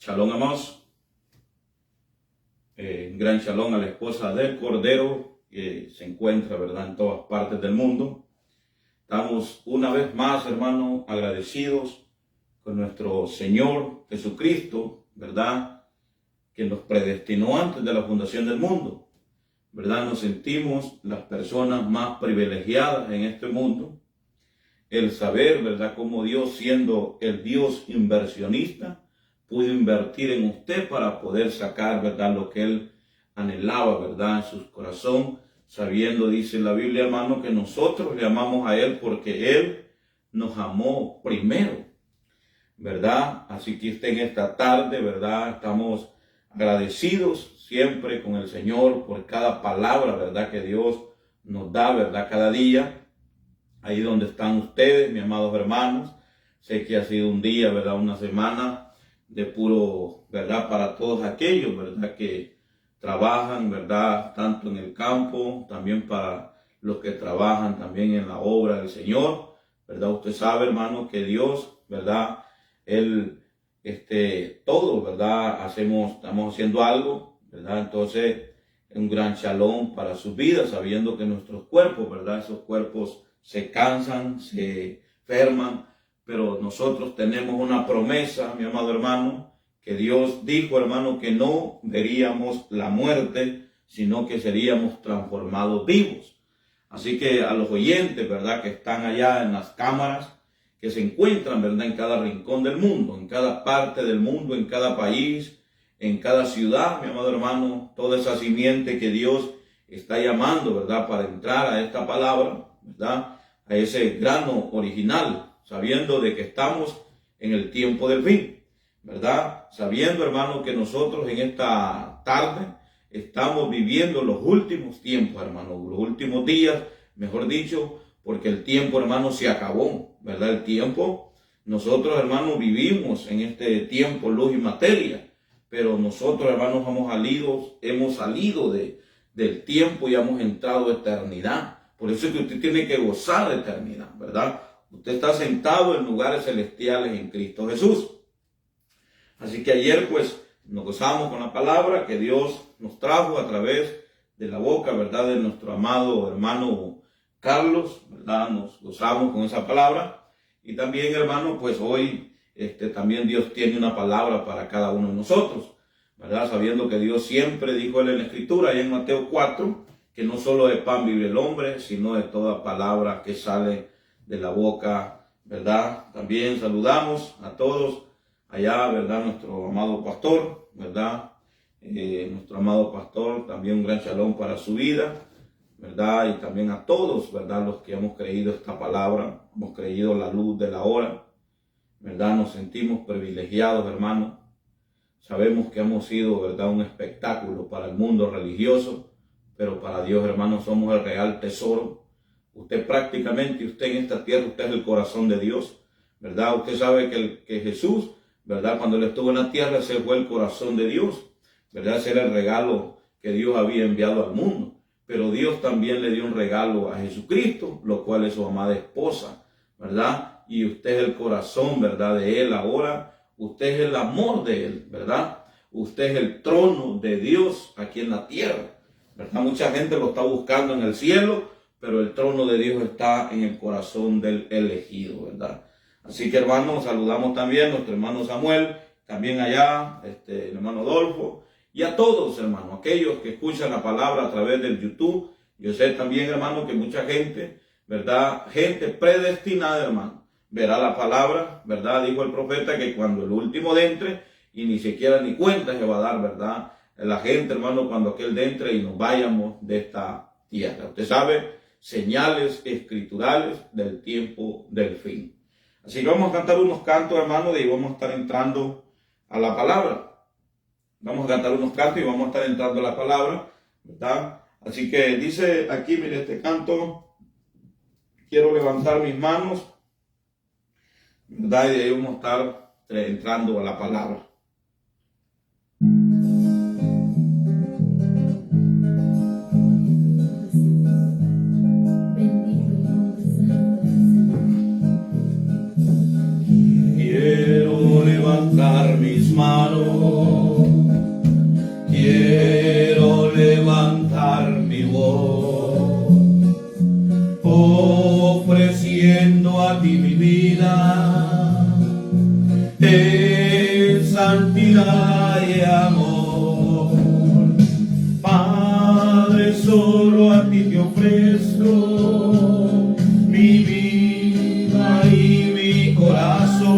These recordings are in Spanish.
Shalom, amados. Gran shalom a la esposa del Cordero que se encuentra, ¿verdad?, en todas partes del mundo. Estamos una vez más, hermanos, agradecidos con nuestro Señor Jesucristo, ¿verdad?, que nos predestinó antes de la fundación del mundo, ¿verdad? Nos sentimos las personas más privilegiadas en este mundo. El saber, ¿verdad?, cómo Dios, siendo el Dios inversionista, pudo invertir en usted para poder sacar, ¿verdad?, lo que Él anhelaba, ¿verdad?, en su corazón, sabiendo, dice la Biblia, hermano, que nosotros le amamos a Él porque Él nos amó primero, ¿verdad? Así que en esta tarde, ¿verdad?, estamos agradecidos siempre con el Señor por cada palabra, ¿verdad?, que Dios nos da, ¿verdad?, cada día. Ahí donde están ustedes, mis amados hermanos, sé que ha sido un día, ¿verdad?, una semana de puro, ¿verdad?, para todos aquellos, ¿verdad?, que trabajan, ¿verdad?, tanto en el campo, también para los que trabajan también en la obra del Señor, ¿verdad? Usted sabe, hermano, que Dios, ¿verdad?, Él, todo, ¿verdad?, estamos haciendo algo, ¿verdad? Entonces, un gran shalom para sus vidas, sabiendo que nuestros cuerpos, ¿verdad?, esos cuerpos se cansan, se enferman, pero nosotros tenemos una promesa, mi amado hermano, que Dios dijo, hermano, que no veríamos la muerte, sino que seríamos transformados vivos. Así que a los oyentes, ¿verdad?, que están allá en las cámaras, que se encuentran, ¿verdad?, en cada rincón del mundo, en cada parte del mundo, en cada país, en cada ciudad, mi amado hermano, toda esa simiente que Dios está llamando, ¿verdad?, para entrar a esta palabra, ¿verdad?, a ese grano original, sabiendo de que estamos en el tiempo del fin, ¿verdad? Sabiendo, hermano, que nosotros en esta tarde estamos viviendo los últimos tiempos, hermano, los últimos días, mejor dicho, porque el tiempo, hermano, se acabó, ¿verdad? El tiempo, nosotros, hermano, vivimos en este tiempo luz y materia, pero nosotros, hermanos, hemos salido del tiempo y hemos entrado a eternidad. Por eso es que usted tiene que gozar de eternidad, ¿verdad? Usted está sentado en lugares celestiales en Cristo Jesús. Así que ayer, pues, nos gozamos con la palabra que Dios nos trajo a través de la boca, ¿verdad?, de nuestro amado hermano Carlos, ¿verdad? Nos gozamos con esa palabra. Y también, hermano, pues hoy también Dios tiene una palabra para cada uno de nosotros, ¿verdad? Sabiendo que Dios siempre dijo en la Escritura, ahí en Mateo 4, que no solo de pan vive el hombre, sino de toda palabra que sale de la boca, ¿verdad? También saludamos a todos allá, ¿verdad?, nuestro amado pastor, ¿verdad? Nuestro amado pastor, también un gran shalom para su vida, ¿verdad? Y también a todos, ¿verdad?, los que hemos creído esta palabra, hemos creído la luz de la hora, ¿verdad? Nos sentimos privilegiados, hermanos. Sabemos que hemos sido, ¿verdad?, un espectáculo para el mundo religioso, pero para Dios, hermanos, somos el real tesoro. Usted en esta tierra, usted es el corazón de Dios, ¿verdad? Usted sabe que Jesús, ¿verdad?, cuando Él estuvo en la tierra, ese fue el corazón de Dios, ¿verdad? Ese era el regalo que Dios había enviado al mundo. Pero Dios también le dio un regalo a Jesucristo, lo cual es su amada esposa, ¿verdad? Y usted es el corazón, ¿verdad?, de Él ahora. Usted es el amor de Él, ¿verdad? Usted es el trono de Dios aquí en la tierra, ¿verdad? Mucha gente lo está buscando en el cielo, pero el trono de Dios está en el corazón del elegido, ¿verdad? Así que, hermanos, saludamos también a nuestro hermano Samuel, también allá, el hermano Adolfo, y a todos, hermanos, aquellos que escuchan la palabra a través del YouTube. Yo sé también, hermano, que mucha gente, ¿verdad?, gente predestinada, hermano, verá la palabra, ¿verdad? Dijo el profeta que cuando el último entre, y ni siquiera ni cuenta se va a dar, ¿verdad?, la gente, hermano, cuando aquel entre y nos vayamos de esta tierra. Usted sabe, señales escriturales del tiempo del fin. Así que vamos a cantar unos cantos, hermano, y vamos a estar entrando a la palabra. Vamos a cantar unos cantos y vamos a estar entrando a la palabra, ¿verdad? Así que dice aquí, mire este canto, quiero levantar mis manos, ¿verdad? Y de ahí vamos a estar entrando a la palabra. Quiero levantar mis manos ofreciendo a ti mi vida en santidad y amor. Padre, solo a ti te ofrezco mi vida y mi corazón,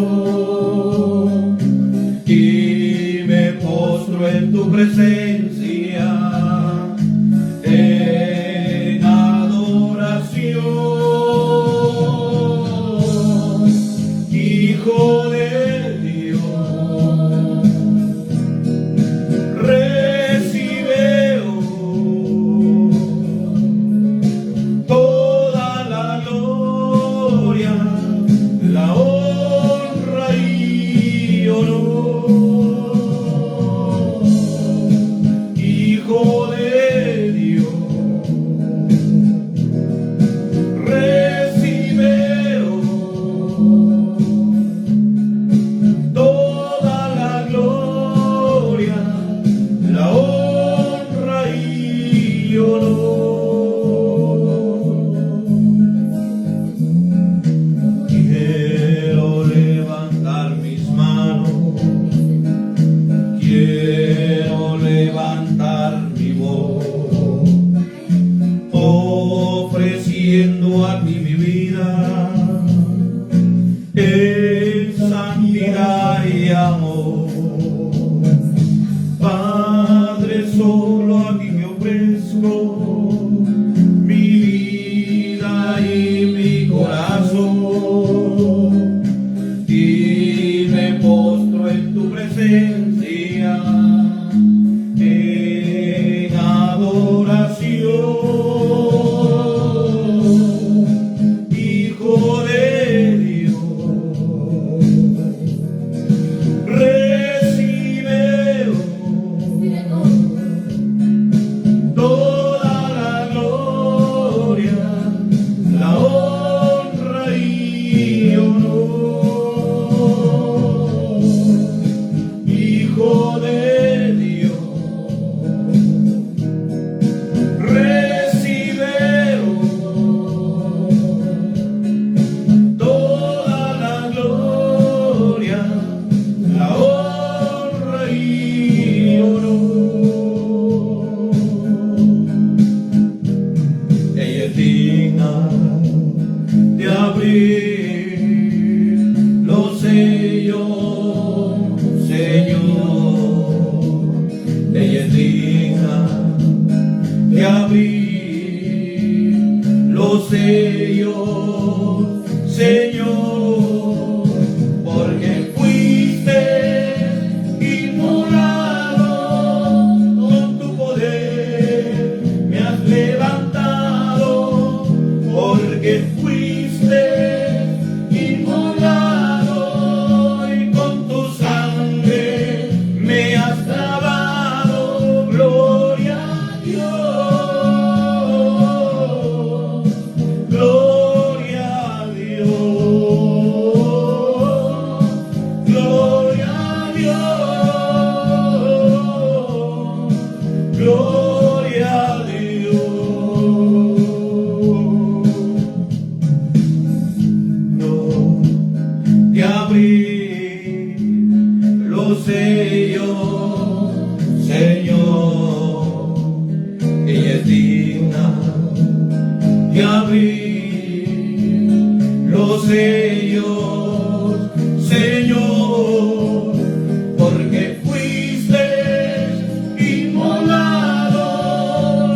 y me postro en tu presencia en adoración, Hijo de Dios. Recibe toda la gloria, la honra y honor, Hijo de Dios. Quiero levantar mis manos, quiero levantar mi voz, ofreciendo a ti mi vida en santidad y amor. Padre, solo a ti me ofrezco mi vida y mi corazón, y me postro en tu presencia en adoración, Hijo de Dios. Recibe toda la gloria, la honra y honor, Hijo de Dios. Recibe toda la gloria, la honra y honor. Ella es digna de abrir los sellos, Señor. Ella es digna de abrir los sellos, Señor, porque fuiste inmolado con tu poder, me has levantado, porque fuiste inmolado y con tu sangre me has lavado. Gloria a Dios, gloria a Dios, gloria a Dios, gloria a Dios. No te abrí los sellos, Señor. Ella es digna de abrir los sellos, Señor, porque fuiste inmolado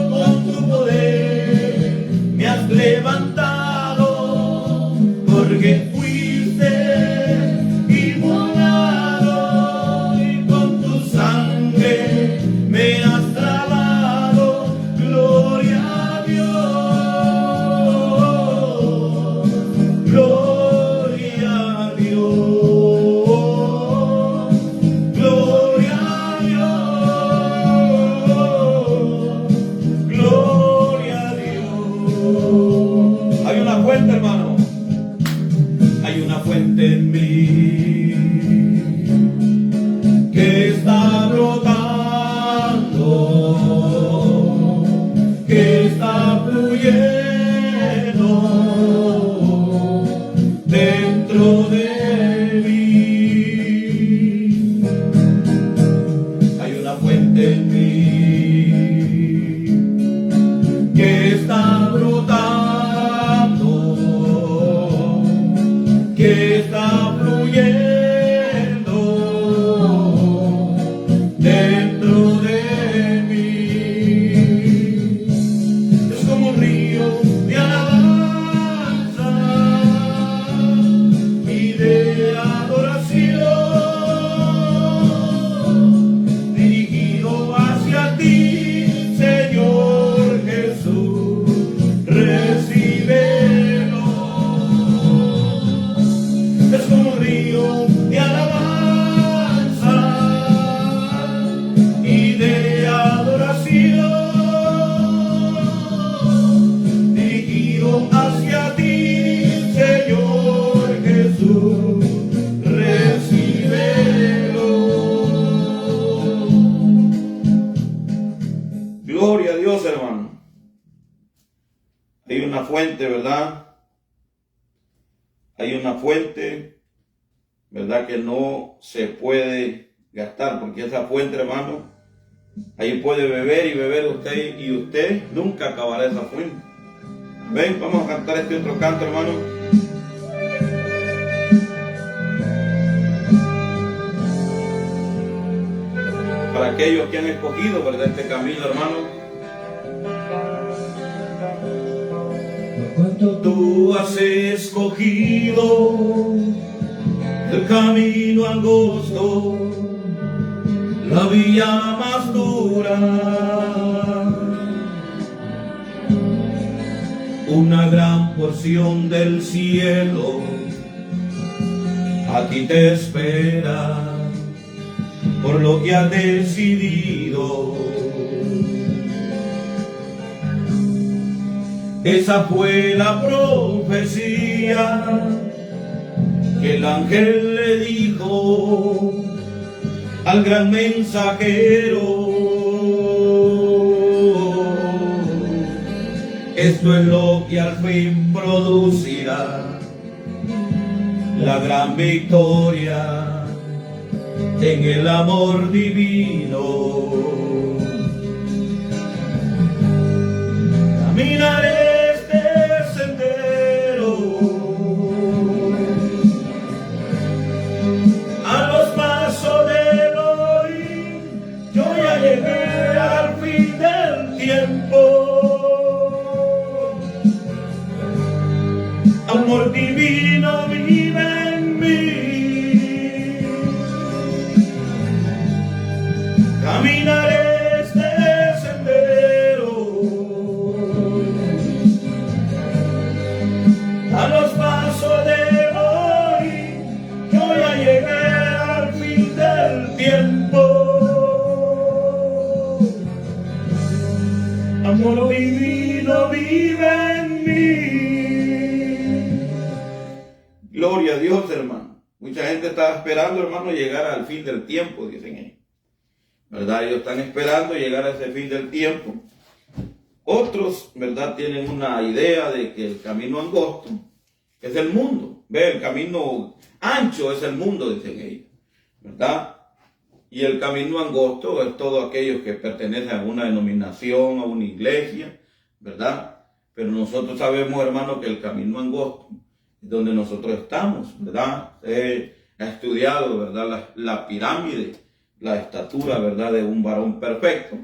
con tu poder, me has levantado, porque fuiste inmolado y con tu sangre me has lavado. Gloria a Dios, gloria a Dios, gloria a Dios, gloria a Dios. Hay una fuente, hermano, hay una fuente en mí que está brotando, que está fluyendo solamente, ¿verdad? Hay una fuente, ¿verdad? Que no se puede gastar, porque esa fuente, hermano, ahí puede beber y beber usted, y usted nunca acabará esa fuente. Ven, vamos a cantar este otro canto, hermano. Para aquellos que han escogido, ¿verdad?, este camino, hermano. Cuando tú has escogido el camino angosto, la vía más dura, una gran porción del cielo a ti te espera por lo que has decidido. Esa fue la profecía que el ángel le dijo al gran mensajero. Esto es lo que al fin producirá la gran victoria en el amor divino. Caminaré este sendero a los pasos del Elohim. Yo ya llegué al fin del tiempo. Amor divino vive en mí. Caminaré este sendero a los pasos de hoy. Yo ya llegué al fin del tiempo. Amor divino vive en mí. Gloria a Dios, hermano. Mucha gente está esperando, hermano, llegar al fin del tiempo, dicen ellos, ¿verdad? Ellos están esperando llegar a ese fin del tiempo. Otros, ¿verdad?, tienen una idea de que el camino angosto es el mundo. Ve, el camino ancho es el mundo, dicen ellos, ¿verdad? Y el camino angosto es todo aquellos que pertenecen a una denominación, a una iglesia, ¿verdad? Pero nosotros sabemos, hermano, que el camino angosto es donde nosotros estamos, ¿verdad? Se ha estudiado, ¿verdad?, la pirámide, la estatura, ¿verdad?, de un varón perfecto,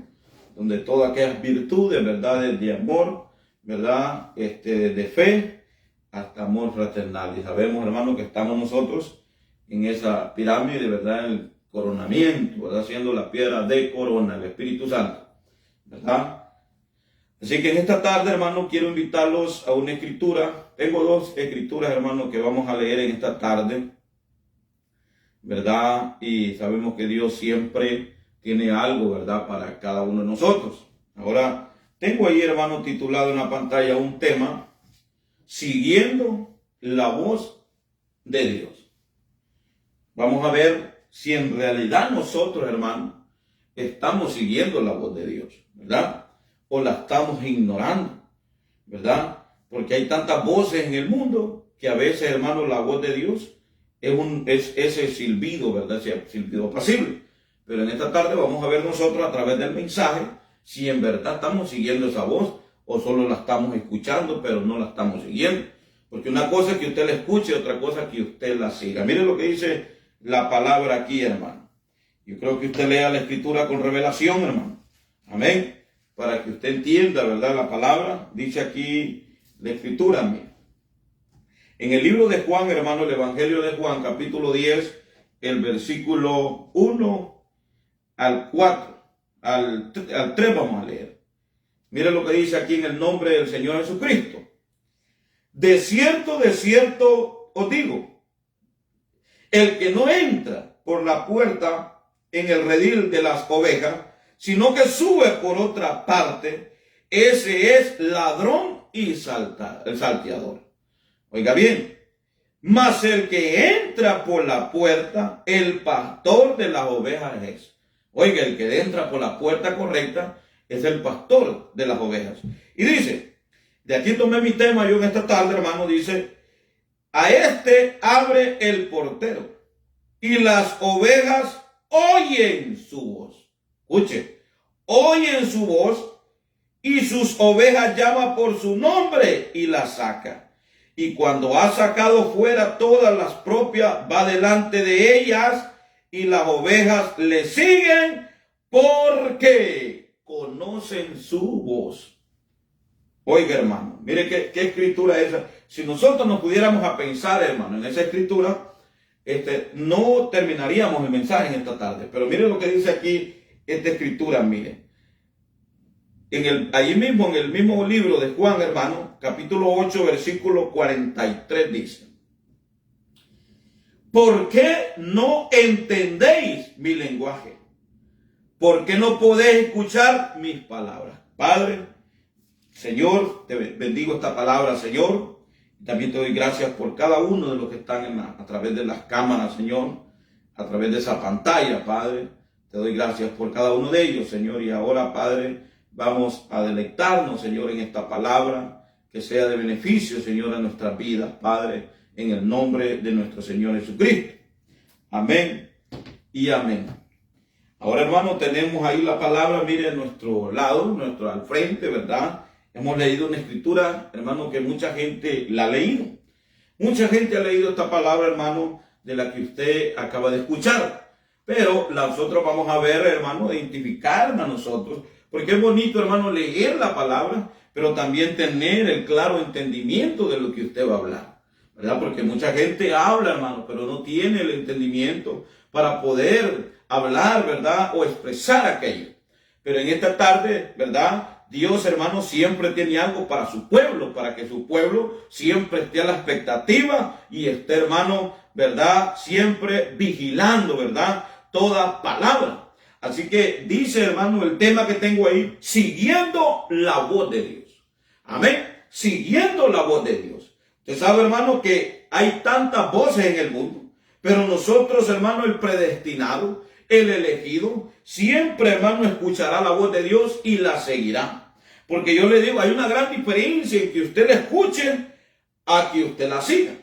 donde todas aquellas virtudes, ¿verdad?, de amor, ¿verdad?, de fe, hasta amor fraternal. Y sabemos, hermano, que estamos nosotros en esa pirámide, ¿verdad?, en el coronamiento, ¿verdad?, siendo la piedra de corona, el Espíritu Santo, ¿verdad? Así que en esta tarde, hermano, quiero invitarlos a una escritura. Tengo dos escrituras, hermano, que vamos a leer en esta tarde, ¿verdad? Y sabemos que Dios siempre tiene algo, ¿verdad?, para cada uno de nosotros. Ahora, tengo ahí, hermano, titulado en la pantalla un tema: siguiendo la voz de Dios. Vamos a ver si en realidad nosotros, hermano, estamos siguiendo la voz de Dios, ¿verdad?, o la estamos ignorando, ¿verdad? Porque hay tantas voces en el mundo que a veces, hermano, la voz de Dios es ese silbido, ¿verdad? Ese silbido pasible. Pero en esta tarde vamos a ver nosotros a través del mensaje si en verdad estamos siguiendo esa voz o solo la estamos escuchando, pero no la estamos siguiendo. Porque una cosa es que usted la escuche, otra cosa es que usted la siga. Mire lo que dice la palabra aquí, hermano. Yo creo que usted lea la escritura con revelación, hermano. Amén. Para que usted entienda, ¿verdad?, la palabra. Dice aquí la escritura, mía. En el libro de Juan, hermano, el Evangelio de Juan, capítulo 10, el versículo 1 al 4, al 3 vamos a leer. Mire lo que dice aquí en el nombre del Señor Jesucristo. De cierto os digo, el que no entra por la puerta en el redil de las ovejas, sino que sube por otra parte, ese es ladrón y salteador. Oiga bien, mas el que entra por la puerta, el pastor de las ovejas es. Oiga, el que entra por la puerta correcta es el pastor de las ovejas. Y dice, De aquí tomé mi tema yo en esta tarde, hermano, dice, a este abre el portero y las ovejas oyen su voz. Escuche, oyen su voz y sus ovejas llama por su nombre y las saca. Y cuando ha sacado fuera todas las propias, va delante de ellas y las ovejas le siguen porque conocen su voz. Oiga, hermano, mire qué escritura es esa. Si nosotros nos pudiéramos a pensar, hermano, en esa escritura, no terminaríamos el mensaje en esta tarde. Pero mire lo que dice aquí esta escritura, mire. Allí mismo, en el mismo libro de Juan, hermano, capítulo 8, versículo 43 dice: ¿por qué no entendéis mi lenguaje? ¿Por qué no podéis escuchar mis palabras? Padre, Señor, te bendigo esta palabra, Señor. También te doy gracias por cada uno de los que están a través de las cámaras, Señor, a través de esa pantalla, Padre. Te doy gracias por cada uno de ellos, Señor. Y ahora, Padre, vamos a deleitarnos, Señor, en esta palabra, que sea de beneficio, Señor, a nuestras vidas, Padre, en el nombre de nuestro Señor Jesucristo. Amén y amén. Ahora, hermano, tenemos ahí la palabra, mire, a nuestro lado, al frente, ¿verdad? Hemos leído una escritura, hermano, que mucha gente la ha leído. Mucha gente ha leído esta palabra, hermano, de la que usted acaba de escuchar. Pero nosotros vamos a ver, hermano, identificarla a nosotros. Porque es bonito, hermano, leer la palabra, pero también tener el claro entendimiento de lo que usted va a hablar, ¿verdad? Porque mucha gente habla, hermano, pero no tiene el entendimiento para poder hablar, ¿verdad? O expresar aquello. Pero en esta tarde, ¿verdad? Dios, hermano, siempre tiene algo para su pueblo, para que su pueblo siempre esté a la expectativa y esté, hermano, ¿verdad? Siempre vigilando, ¿verdad? Toda palabra. Así que dice, hermano, el tema que tengo ahí, siguiendo la voz de Dios. Amén. Siguiendo la voz de Dios. Usted sabe, hermano, que hay tantas voces en el mundo, pero nosotros, hermano, el predestinado, el elegido, siempre, hermano, escuchará la voz de Dios y la seguirá. Porque yo le digo, hay una gran diferencia en que usted la escuche a que usted la siga.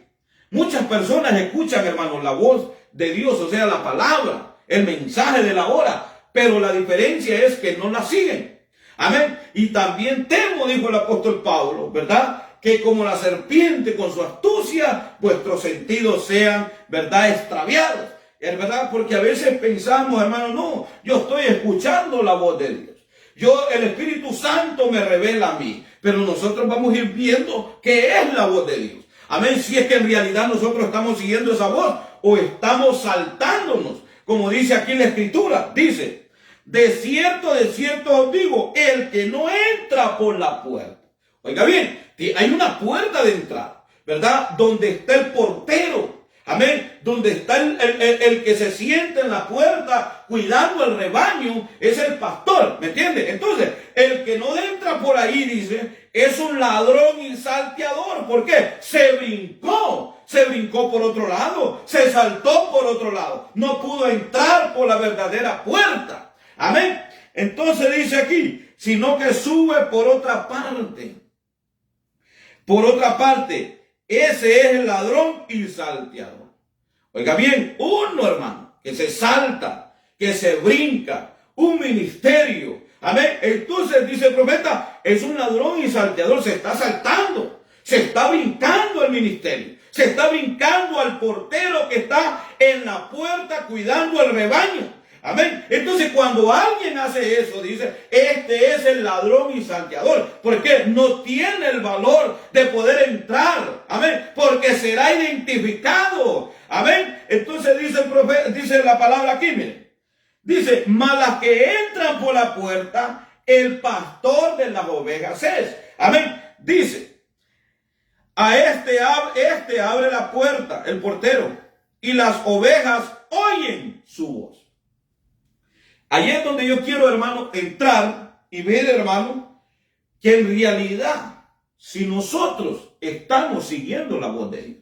Muchas personas escuchan, hermano, la voz de Dios, o sea, la palabra, el mensaje de la hora, pero la diferencia es que no la siguen. Amén. Y también temo, dijo el apóstol Pablo, ¿verdad?, que como la serpiente con su astucia, vuestros sentidos sean, ¿verdad?, extraviados. Es verdad, porque a veces pensamos, hermano, no, yo estoy escuchando la voz de Dios. El Espíritu Santo me revela a mí. Pero nosotros vamos a ir viendo qué es la voz de Dios. Amén. Si es que en realidad nosotros estamos siguiendo esa voz o estamos saltándonos. Como dice aquí en la Escritura, dice: de cierto os digo, el que no entra por la puerta. Oiga bien, hay una puerta de entrada, ¿verdad? Donde está el portero. Amén. Donde está el que se sienta en la puerta cuidando el rebaño es el pastor. ¿Me entiende? Entonces, el que no entra por ahí, dice, es un ladrón y salteador. ¿Por qué? Se brincó por otro lado, se saltó por otro lado. No pudo entrar por la verdadera puerta. Amén. Entonces dice aquí, sino que sube por otra parte. Por otra parte. Ese es el ladrón y salteador. Oiga bien, uno, hermano, que se salta, que se brinca, un ministerio. Amén. Entonces dice el profeta, es un ladrón y salteador, se está saltando, se está brincando el ministerio, se está brincando al portero que está en la puerta cuidando el rebaño. Amén. Entonces cuando alguien hace eso, dice, este es el ladrón y salteador. Porque no tiene el valor de poder entrar. Amén. Porque será identificado. Amén. Entonces dice el profeta, dice la palabra aquí, miren. Dice, mas las que entran por la puerta, el pastor de las ovejas es. Amén. Dice, a este abre la puerta, el portero, y las ovejas oyen su voz. Ahí es donde yo quiero, hermano, entrar y ver, hermano, que en realidad, si nosotros estamos siguiendo la voz de Dios.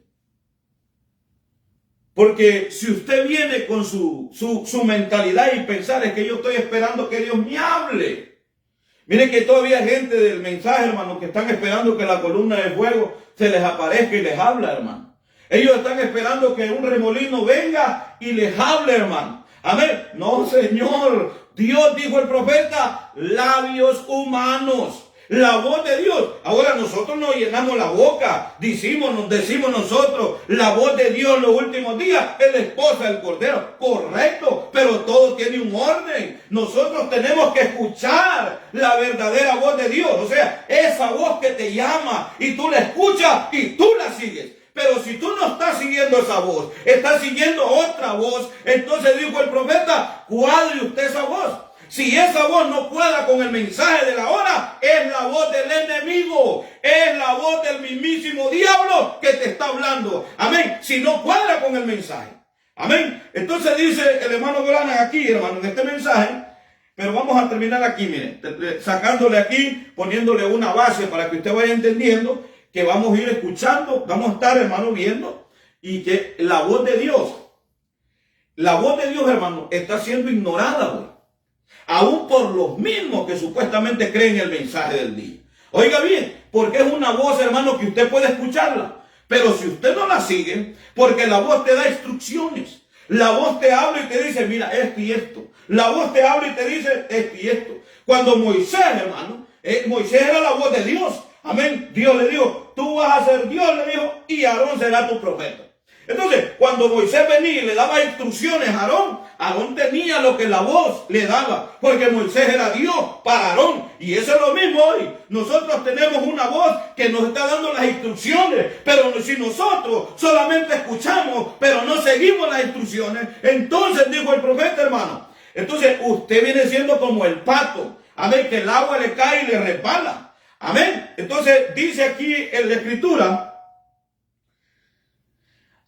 Porque si usted viene con su mentalidad y pensar es que yo estoy esperando que Dios me hable. Miren que todavía hay gente del mensaje, hermano, que están esperando que la columna de fuego se les aparezca y les habla, hermano. Ellos están esperando que un remolino venga y les hable, hermano. Amén. No, Señor. Dios, dijo el profeta, labios humanos. La voz de Dios. Ahora nosotros nos llenamos la boca. Decimos nosotros, la voz de Dios en los últimos días es la esposa del Cordero. Correcto, pero todo tiene un orden. Nosotros tenemos que escuchar la verdadera voz de Dios. O sea, esa voz que te llama y tú la escuchas y tú la sigues. Pero si tú no estás siguiendo esa voz, estás siguiendo otra voz, entonces dijo el profeta, cuadre usted esa voz. Si esa voz no cuadra con el mensaje de la hora, es la voz del enemigo, es la voz del mismísimo diablo que te está hablando. Amén. Si no cuadra con el mensaje. Amén. Entonces dice el hermano Branham aquí, hermano, en este mensaje, pero vamos a terminar aquí, miren, sacándole aquí, poniéndole una base para que usted vaya entendiendo que vamos a ir escuchando, vamos a estar, hermano, viendo, y que la voz de Dios, hermano, está siendo ignorada hoy. Aún por los mismos que supuestamente creen el mensaje del día. Oiga bien, porque es una voz, hermano, que usted puede escucharla. Pero si usted no la sigue, porque la voz te da instrucciones. La voz te habla y te dice, mira, esto y esto. La voz te habla y te dice esto y esto. Cuando Moisés, hermano, Moisés era la voz de Dios. Amén. Dios le dijo, tú vas a ser Dios, le dijo, y Aarón será tu profeta. Entonces, cuando Moisés venía y le daba instrucciones a Aarón, Aarón tenía lo que la voz le daba, porque Moisés era Dios para Aarón. Y eso es lo mismo hoy. Nosotros tenemos una voz que nos está dando las instrucciones, pero si nosotros solamente escuchamos, pero no seguimos las instrucciones, entonces dijo el profeta, hermano, entonces usted viene siendo como el pato, amén, que el agua le cae y le resbala. Amén. Entonces dice aquí en la escritura,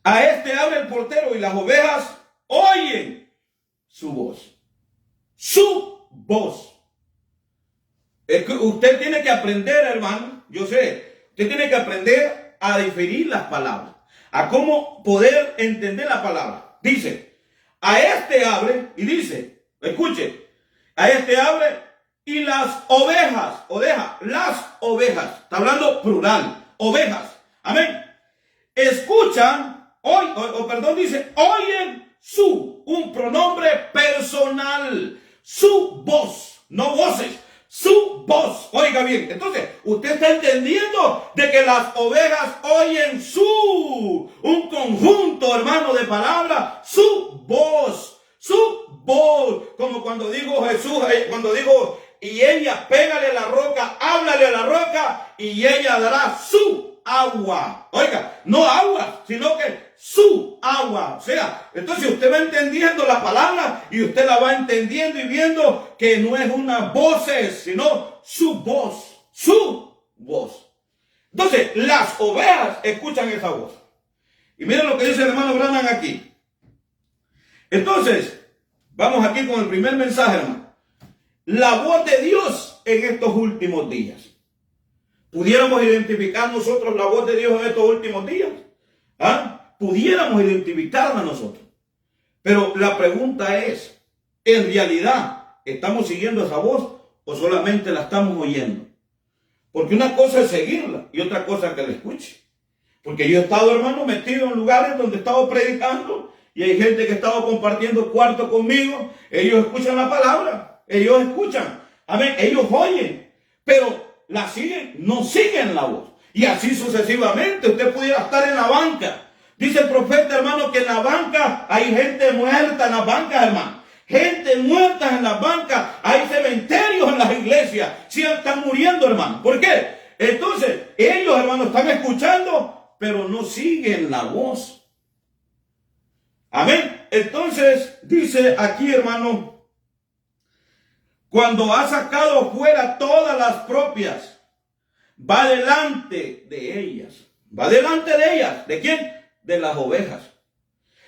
a este abre el portero y las ovejas oyen su voz. Su voz. Es que usted tiene que aprender, hermano, yo sé, usted tiene que aprender a diferir las palabras, a cómo poder entender la palabra. Dice, a este abre, y dice, escuche, a este abre y las ovejas, las ovejas, está hablando plural, ovejas, amén, escuchan, dice, oyen un pronombre personal, su voz, no voces, su voz. Oiga bien, entonces, usted está entendiendo de que las ovejas oyen un conjunto, hermano, de palabras, su voz, como cuando dijo Jesús, cuando dijo, y ella, pégale a la roca, háblale a la roca, y ella dará su agua. Oiga, no agua, sino que su agua. O sea, entonces usted va entendiendo la palabra y usted la va entendiendo y viendo que no es unas voces, sino su voz. Entonces, las ovejas escuchan esa voz. Y miren lo que dice el hermano Branham aquí. Entonces, vamos aquí con el primer mensaje, hermano. La voz de Dios en estos últimos días. ¿Pudiéramos identificar nosotros la voz de Dios en estos últimos días? Pudiéramos identificarla nosotros. Pero la pregunta es, ¿en realidad estamos siguiendo esa voz o solamente la estamos oyendo? Porque una cosa es seguirla y otra cosa es que la escuche. Porque yo he estado, hermano, metido en lugares donde he estado predicando y hay gente que ha estado compartiendo cuarto conmigo. Ellos escuchan la palabra, ellos escuchan, amén, ellos oyen, pero la siguen, no siguen la voz. Y así sucesivamente. Usted pudiera estar en la banca. Dice el profeta, hermano, que en la banca hay gente muerta en las bancas, hermano. Gente muerta en las bancas. Hay cementerios en las iglesias. Sí, están muriendo, hermano. ¿Por qué? Entonces, ellos, hermano, están escuchando, pero no siguen la voz. Amén. Entonces, dice aquí, hermano, cuando ha sacado fuera todas las propias, va delante de ellas. Va delante de ellas. ¿De quién? De las ovejas.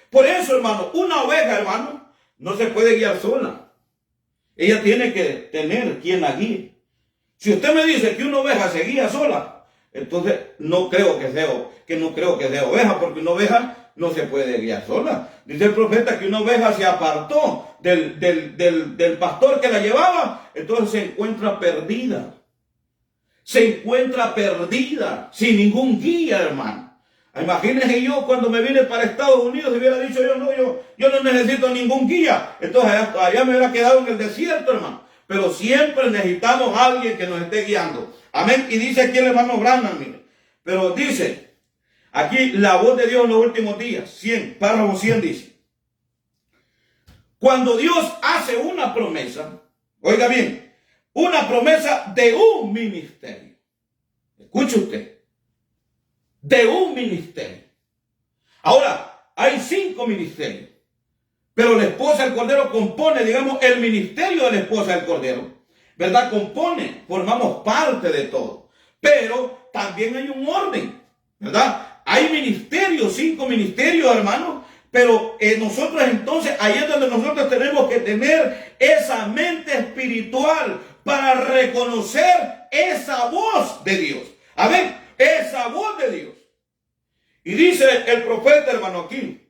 Por eso, hermano, una oveja, hermano, no se puede guiar sola. Ella tiene que tener quien la guíe. Si usted me dice que una oveja se guía sola, entonces no creo que sea oveja, porque una oveja no se puede guiar sola. Dice el profeta que una oveja se apartó del pastor que la llevaba, entonces se encuentra perdida. Se encuentra perdida, sin ningún guía, hermano. Imagínense yo cuando me vine para Estados Unidos y hubiera dicho yo no necesito ningún guía. Entonces allá me hubiera quedado en el desierto, hermano. Pero siempre necesitamos a alguien que nos esté guiando. Amén. Y dice aquí el hermano Branham, mire. Pero dice, aquí la voz de Dios en los últimos días, párrafo 100 dice. Cuando Dios hace una promesa, oiga bien, una promesa de un ministerio. Escuche usted. De un ministerio. Ahora, hay 5 ministerios. Pero la esposa del Cordero compone, digamos, el ministerio de la esposa del Cordero. ¿Verdad? Formamos parte de todo. Pero también hay un orden. ¿Verdad? Hay ministerios, 5 ministerios, hermanos. Pero nosotros entonces, ahí es donde nosotros tenemos que tener esa mente espiritual para reconocer esa voz de Dios. Amén. Esa voz de Dios. Y dice el profeta, hermano, aquí.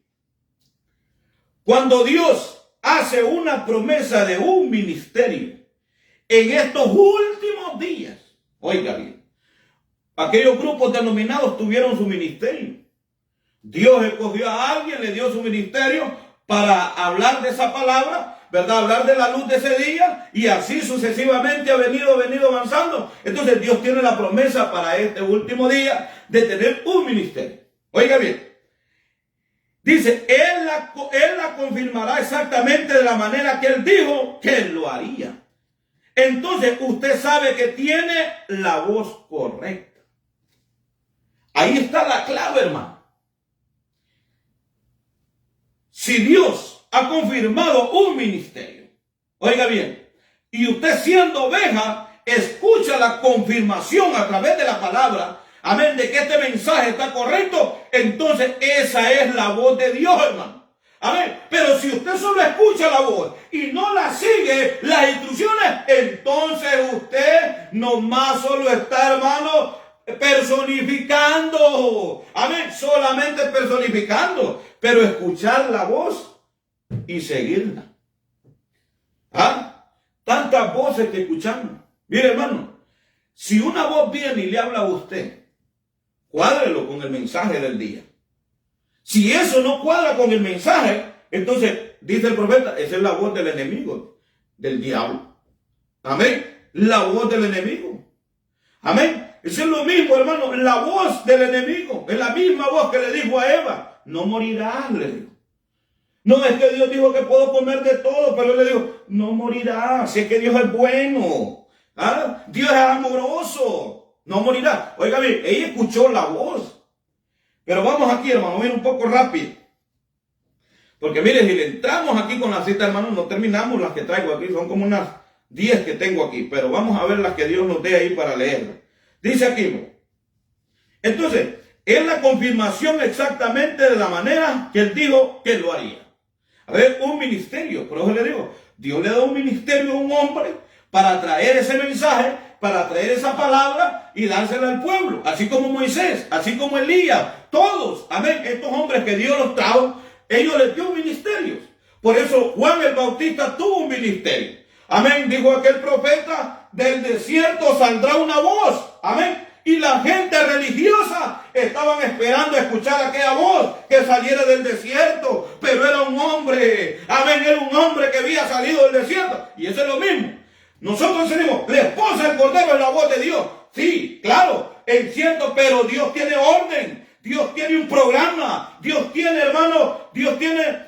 Cuando Dios hace una promesa de un ministerio en estos últimos días, oiga bien, aquellos grupos denominados tuvieron su ministerio. Dios escogió a alguien, le dio su ministerio para hablar de esa palabra, ¿verdad? Hablar de la luz de ese día, y así sucesivamente ha venido avanzando. Entonces Dios tiene la promesa para este último día de tener un ministerio. Oiga bien. Dice, él la confirmará exactamente de la manera que Él dijo que Él lo haría. Entonces usted sabe que tiene la voz correcta. Ahí está la clave, hermano. Si Dios ha confirmado un ministerio, oiga bien, y usted siendo oveja, escucha la confirmación a través de la palabra, amén, de que este mensaje está correcto, entonces esa es la voz de Dios, hermano. Amén. Pero si usted solo escucha la voz y no la sigue, las instrucciones, entonces usted nomás solo está, hermano, personificando. Amén. Solamente personificando. Pero escuchar la voz y seguirla. ¿Ah? Tantas voces que escuchamos. Mire, hermano, si una voz viene y le habla a usted, cuádrelo con el mensaje del día. Si eso no cuadra con el mensaje, entonces, dice el profeta, esa es la voz del enemigo, del diablo. Amén. La voz del enemigo. Amén. Eso es lo mismo, hermano, la voz del enemigo. Es la misma voz que le dijo a Eva, no morirás, le dijo. No, es que Dios dijo que puedo comer de todo, pero él le dijo, no morirás, si es que Dios es bueno. ¿Ah? Dios es amoroso, no morirá. Oiga bien, ella escuchó la voz. Pero vamos aquí, hermano, a ir un poco rápido. Porque mire, si le entramos aquí con la cita, hermano, no terminamos las que traigo aquí. Son como unas 10 que tengo aquí. Pero vamos a ver las que Dios nos dé ahí para leerlas. Dice aquí, entonces, es la confirmación exactamente de la manera que Él dijo que lo haría. A ver, un ministerio. Por eso le digo, Dios le da un ministerio a un hombre para traer ese mensaje, para traer esa palabra y dársela al pueblo. Así como Moisés, así como Elías, todos, amén, estos hombres que Dios los trajo, ellos les dio ministerios. Por eso Juan el Bautista tuvo un ministerio. Amén, dijo aquel profeta, del desierto saldrá una voz. Amén. Y la gente religiosa estaban esperando escuchar aquella voz que saliera del desierto. Pero era un hombre, amén, era un hombre que había salido del desierto. Y eso es lo mismo. Nosotros decimos, la esposa del Cordero es la voz de Dios. Sí, claro, es cierto, pero Dios tiene orden. Dios tiene un programa. Dios tiene, hermano, Dios tiene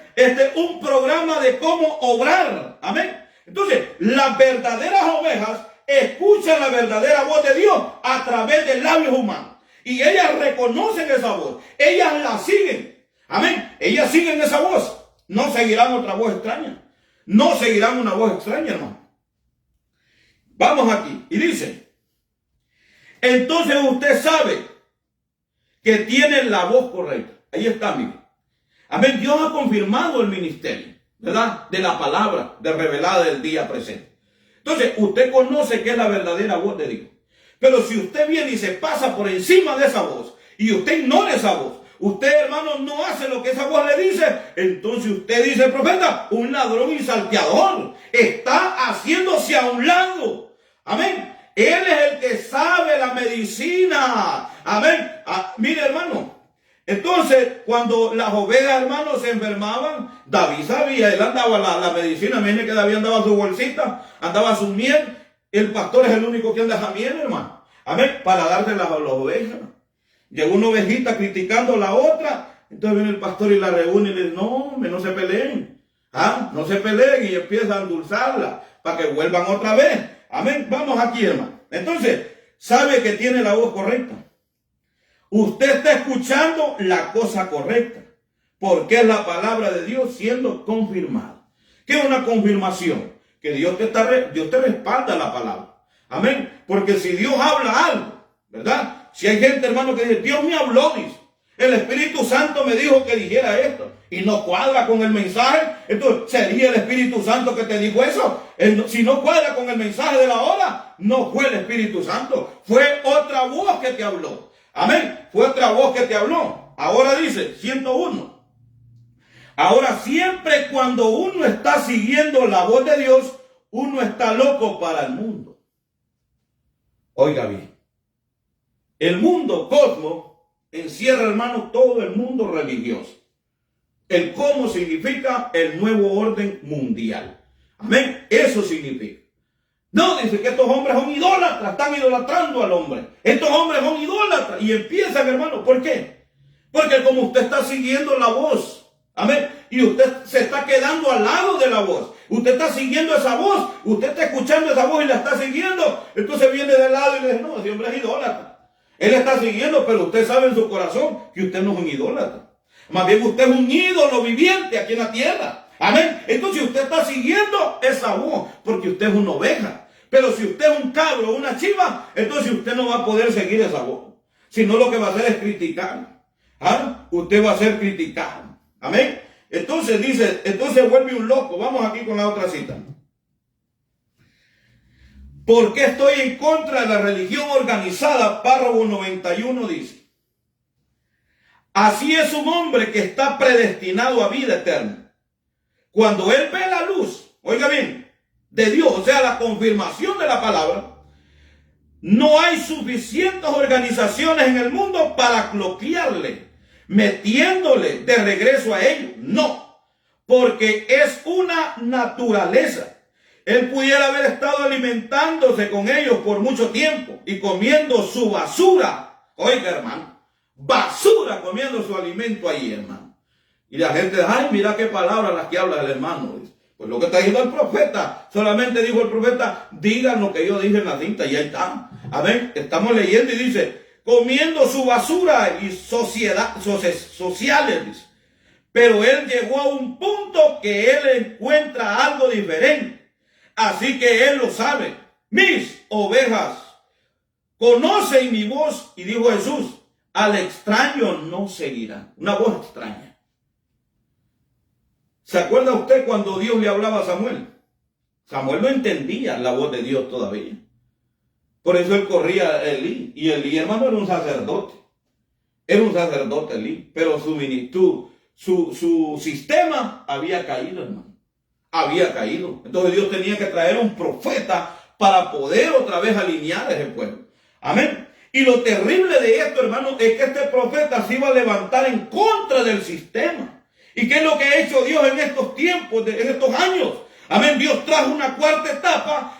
un programa de cómo obrar. Amén. Entonces, las verdaderas ovejas escuchan la verdadera voz de Dios a través de labios humanos. Y ellas reconocen esa voz. Ellas la siguen. Amén. Ellas siguen esa voz. No seguirán otra voz extraña. No seguirán una voz extraña, hermano. Vamos aquí. Y dice, entonces usted sabe que tiene la voz correcta. Ahí está, mire. Amén. Dios ha confirmado el ministerio, ¿verdad? De la palabra de revelada del día presente. Entonces, usted conoce que es la verdadera voz de Dios. Pero si usted viene y se pasa por encima de esa voz, y usted ignora esa voz, usted, hermano, no hace lo que esa voz le dice, entonces usted, dice el profeta, un ladrón y salteador, está haciéndose a un lado. Amén. Él es el que sabe la medicina. Amén. Mire, hermano. Entonces, cuando las ovejas, hermanos, se enfermaban, David sabía, él andaba la medicina. Mire que David andaba su bolsita, andaba su miel. El pastor es el único que anda esa miel, hermano. Amén. Para dárselas a las ovejas. Llegó una ovejita criticando a la otra. Entonces viene el pastor y la reúne y le dice, no se peleen. No se peleen, y empieza a endulzarla para que vuelvan otra vez. Amén. Vamos aquí, hermano. Entonces, sabe que tiene la voz correcta. Usted está escuchando la cosa correcta, porque es la palabra de Dios siendo confirmada. ¿Qué es una confirmación? Que Dios te respalda la palabra. Amén. Porque si Dios habla algo, ¿verdad? Si hay gente, hermano, que dice, Dios me habló, dice, el Espíritu Santo me dijo que dijera esto, y no cuadra con el mensaje, entonces sería el Espíritu Santo que te dijo eso. Si no cuadra con el mensaje de la hora, no fue el Espíritu Santo, fue otra voz que te habló. Amén. Fue otra voz que te habló. Ahora dice 101. Ahora, siempre cuando uno está siguiendo la voz de Dios, uno está loco para el mundo. Oiga bien. El mundo, cosmos, encierra, hermano, todo el mundo religioso. El cosmos significa el nuevo orden mundial. Amén. Eso significa. No, dice que estos hombres son idólatras, están idolatrando al hombre. Estos hombres son idólatras. Y empiezan, hermano, ¿por qué? Porque como usted está siguiendo la voz, amén, y usted se está quedando al lado de la voz, usted está siguiendo esa voz, usted está escuchando esa voz y la está siguiendo, entonces viene de lado y le dice, no, ese hombre es idólatra. Él está siguiendo, pero usted sabe en su corazón que usted no es un idólatra. Más bien usted es un ídolo viviente aquí en la tierra. Amén. Entonces usted está siguiendo esa voz porque usted es una oveja. Pero si usted es un cabro o una chiva, entonces usted no va a poder seguir esa voz. Sino lo que va a hacer es criticar. Usted va a ser criticado. Amén. Entonces dice, entonces vuelve un loco. Vamos aquí con la otra cita. ¿Por qué estoy en contra de la religión organizada? Párrafo 91 dice. Así es un hombre que está predestinado a vida eterna. Cuando él ve la luz, oiga bien, de Dios, o sea, la confirmación de la palabra, no hay suficientes organizaciones en el mundo para cloquearle, metiéndole de regreso a ellos. No, porque es una naturaleza. Él pudiera haber estado alimentándose con ellos por mucho tiempo y comiendo su basura. Oiga, hermano, basura comiendo su alimento ahí, hermano. Y la gente dice, ay, mira qué palabras las que habla el hermano. Pues lo que está diciendo el profeta, solamente dijo el profeta, digan lo que yo dije en la cinta y ahí está. Amén. Estamos leyendo y dice, comiendo su basura y sociales, dice. Pero él llegó a un punto que él encuentra algo diferente. Así que él lo sabe. Mis ovejas conocen mi voz, y dijo Jesús, al extraño no seguirán. Una voz extraña. ¿Se acuerda usted cuando Dios le hablaba a Samuel? Samuel no entendía la voz de Dios todavía. Por eso él corría a Elí. Y Elí, hermano, era un sacerdote. Era un sacerdote Elí. Pero su sistema había caído, hermano. Había caído. Entonces Dios tenía que traer un profeta para poder otra vez alinear a ese pueblo. Amén. Y lo terrible de esto, hermano, es que este profeta se iba a levantar en contra del sistema. ¿Y qué es lo que ha hecho Dios en estos tiempos, en estos años? Amén. Dios trajo una cuarta etapa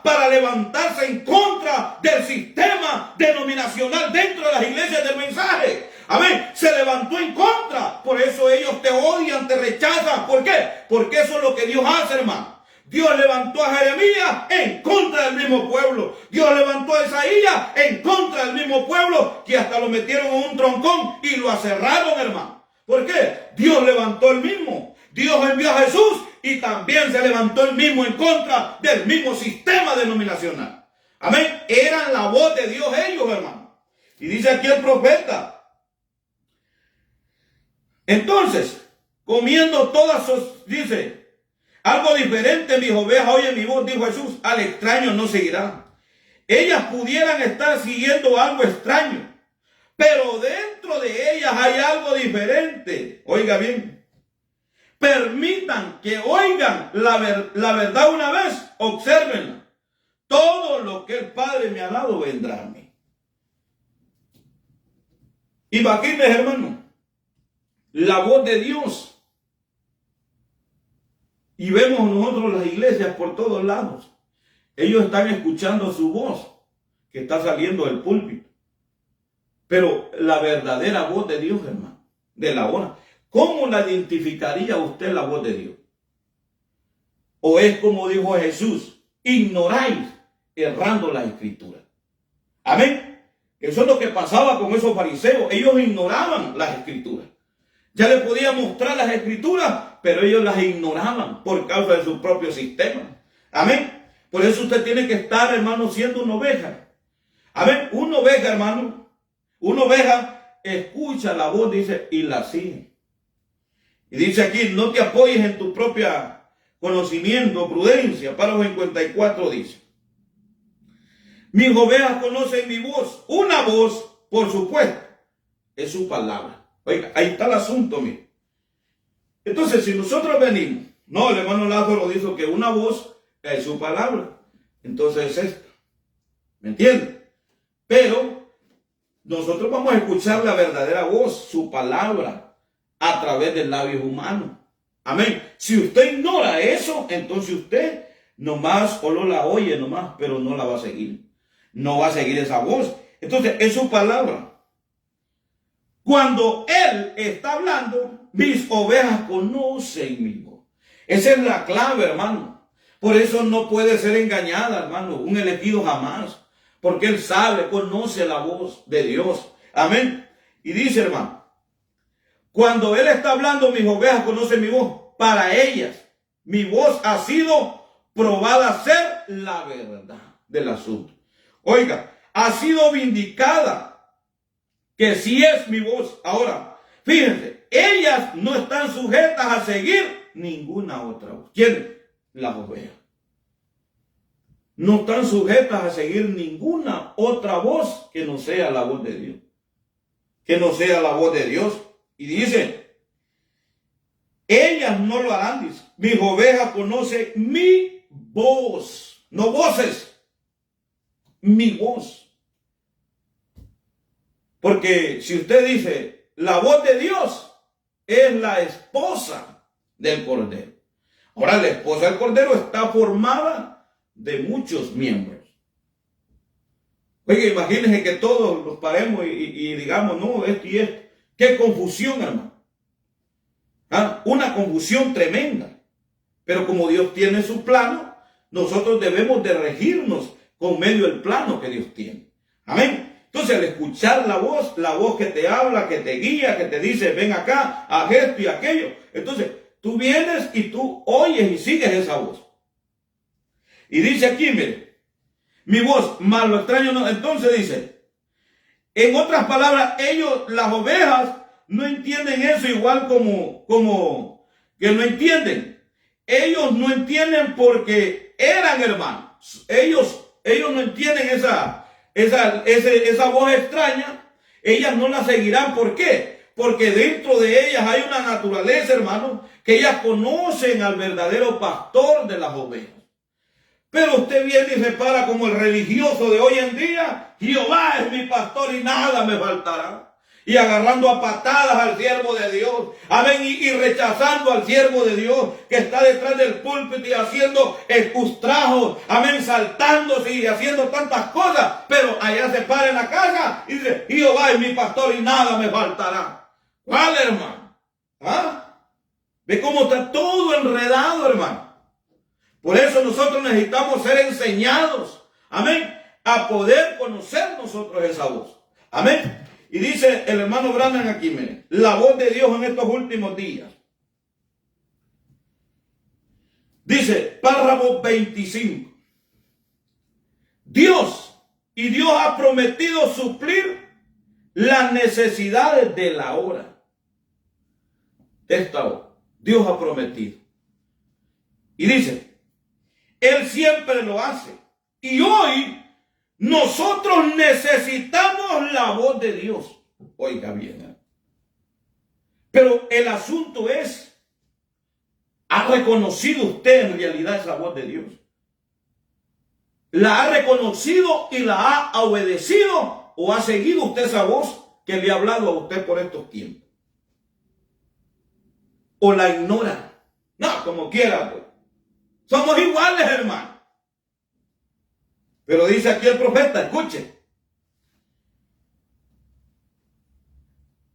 para levantarse en contra del sistema denominacional dentro de las iglesias del mensaje. Amén. Se levantó en contra. Por eso ellos te odian, te rechazan. ¿Por qué? Porque eso es lo que Dios hace, hermano. Dios levantó a Jeremías en contra del mismo pueblo. Dios levantó a Isaías en contra del mismo pueblo, que hasta lo metieron en un troncón y lo aserraron, hermano. ¿Por qué? Dios levantó el mismo. Dios envió a Jesús y también se levantó el mismo en contra del mismo sistema denominacional. Amén. Eran la voz de Dios ellos, hermano. Y dice aquí el profeta. Entonces, comiendo todas sus, dice, algo diferente, mis ovejas oyen mi voz, dijo Jesús, al extraño no seguirán. Ellas pudieran estar siguiendo algo extraño, pero dentro de ellas hay algo diferente. Oiga bien, permitan que oigan la verdad una vez, obsérvenla. Todo lo que el Padre me ha dado vendrá a mí. Imagínense, hermano, la voz de Dios. Y vemos nosotros las iglesias por todos lados. Ellos están escuchando su voz que está saliendo del púlpito. Pero la verdadera voz de Dios, hermano, de la hora, ¿cómo la identificaría usted la voz de Dios? ¿O es como dijo Jesús, ignoráis errando la escritura? Amén. Eso es lo que pasaba con esos fariseos. Ellos ignoraban las escrituras. Ya le podía mostrar las escrituras, pero ellos las ignoraban por causa de su propio sistema. Amén. Por eso usted tiene que estar, hermano, siendo una oveja. Amén. Una oveja, hermano. Una oveja escucha la voz, dice, y la sigue. Y dice aquí, no te apoyes en tu propia conocimiento, prudencia. Párrafo 54 dice, mis ovejas conocen mi voz. Una voz, por supuesto, es su palabra. Oiga, ahí está el asunto, mire. Entonces, si nosotros venimos, no, el hermano Lázaro dijo que una voz es su palabra. Entonces es esto. ¿Me entiende? Pero nosotros vamos a escuchar la verdadera voz, su palabra, a través del labio humano. Amén. Si usted ignora eso, entonces usted nomás solo la oye nomás, pero no la va a seguir. No va a seguir esa voz. Entonces, es su palabra. Cuando Él está hablando, mis ovejas conocen mi voz. Esa es la clave, hermano. Por eso no puede ser engañada, hermano, un elegido jamás. Porque Él sabe, conoce la voz de Dios. Amén. Y dice, hermano, cuando Él está hablando, mis ovejas conocen mi voz. Para ellas, mi voz ha sido probada ser la verdad del asunto. Oiga, ha sido vindicada que sí es mi voz. Ahora, fíjense, ellas no están sujetas a seguir ninguna otra voz. ¿Quién? Las ovejas. No están sujetas a seguir ninguna otra voz que no sea la voz de Dios. Que no sea la voz de Dios. Y dice, ellas no lo harán, dice. Mis ovejas conocen mi voz. No voces. Mi voz. Porque si usted dice, la voz de Dios es la esposa del Cordero. Ahora, la esposa del Cordero está formada de muchos miembros. Oiga, imagínense que todos los paremos y digamos, no, esto y esto. Qué confusión, hermano. ¿Ah? Una confusión tremenda. Pero como Dios tiene su plano, nosotros debemos de regirnos con medio del plano que Dios tiene. Amén. Entonces, al escuchar la voz que te habla, que te guía, que te dice, ven acá, haz esto y aquello. Entonces, tú vienes y tú oyes y sigues esa voz. Y dice aquí, mire, mi voz, más lo extraño no. Entonces dice, en otras palabras, ellos, las ovejas, no entienden eso igual como que no entienden. Ellos no entienden porque eran hermanos. Ellos no entienden esa voz extraña. Ellas no la seguirán. ¿Por qué? Porque dentro de ellas hay una naturaleza, hermano, que ellas conocen al verdadero pastor de las ovejas. Pero usted viene y se para como el religioso de hoy en día. Jehová es mi pastor y nada me faltará. Y agarrando a patadas al siervo de Dios. Amén. Y rechazando al siervo de Dios que está detrás del púlpito y haciendo escustrajos. Amén. Saltándose y haciendo tantas cosas. Pero allá se para en la casa y dice, Jehová es mi pastor y nada me faltará. ¿Cuál, hermano? ¿Ah? ¿Ve cómo está todo enredado, hermano? Por eso nosotros necesitamos ser enseñados. Amén. A poder conocer nosotros esa voz. Amén. Y dice el hermano Branham aquí, miren, la voz de Dios en estos últimos días. Dice, párrafo 25. Dios ha prometido suplir las necesidades de la hora. De esta hora. Dios ha prometido. Y dice, Él siempre lo hace. Y hoy nosotros necesitamos la voz de Dios. Oiga bien, ¿eh? Pero el asunto es, ¿ha reconocido usted en realidad esa voz de Dios? ¿La ha reconocido y la ha obedecido? ¿O ha seguido usted esa voz que le ha hablado a usted por estos tiempos? ¿O la ignora? No, como quiera, pues. Somos iguales, hermano. Pero dice aquí el profeta, escuche.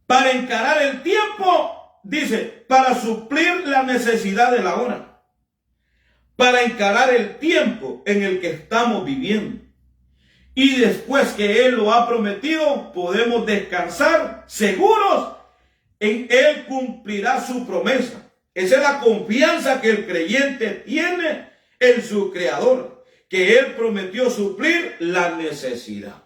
Para encarar el tiempo, dice, para suplir la necesidad de la hora. Para encarar el tiempo en el que estamos viviendo. Y después que Él lo ha prometido, podemos descansar seguros en Él cumplirá su promesa. Esa es la confianza que el creyente tiene en su Creador, que Él prometió suplir la necesidad.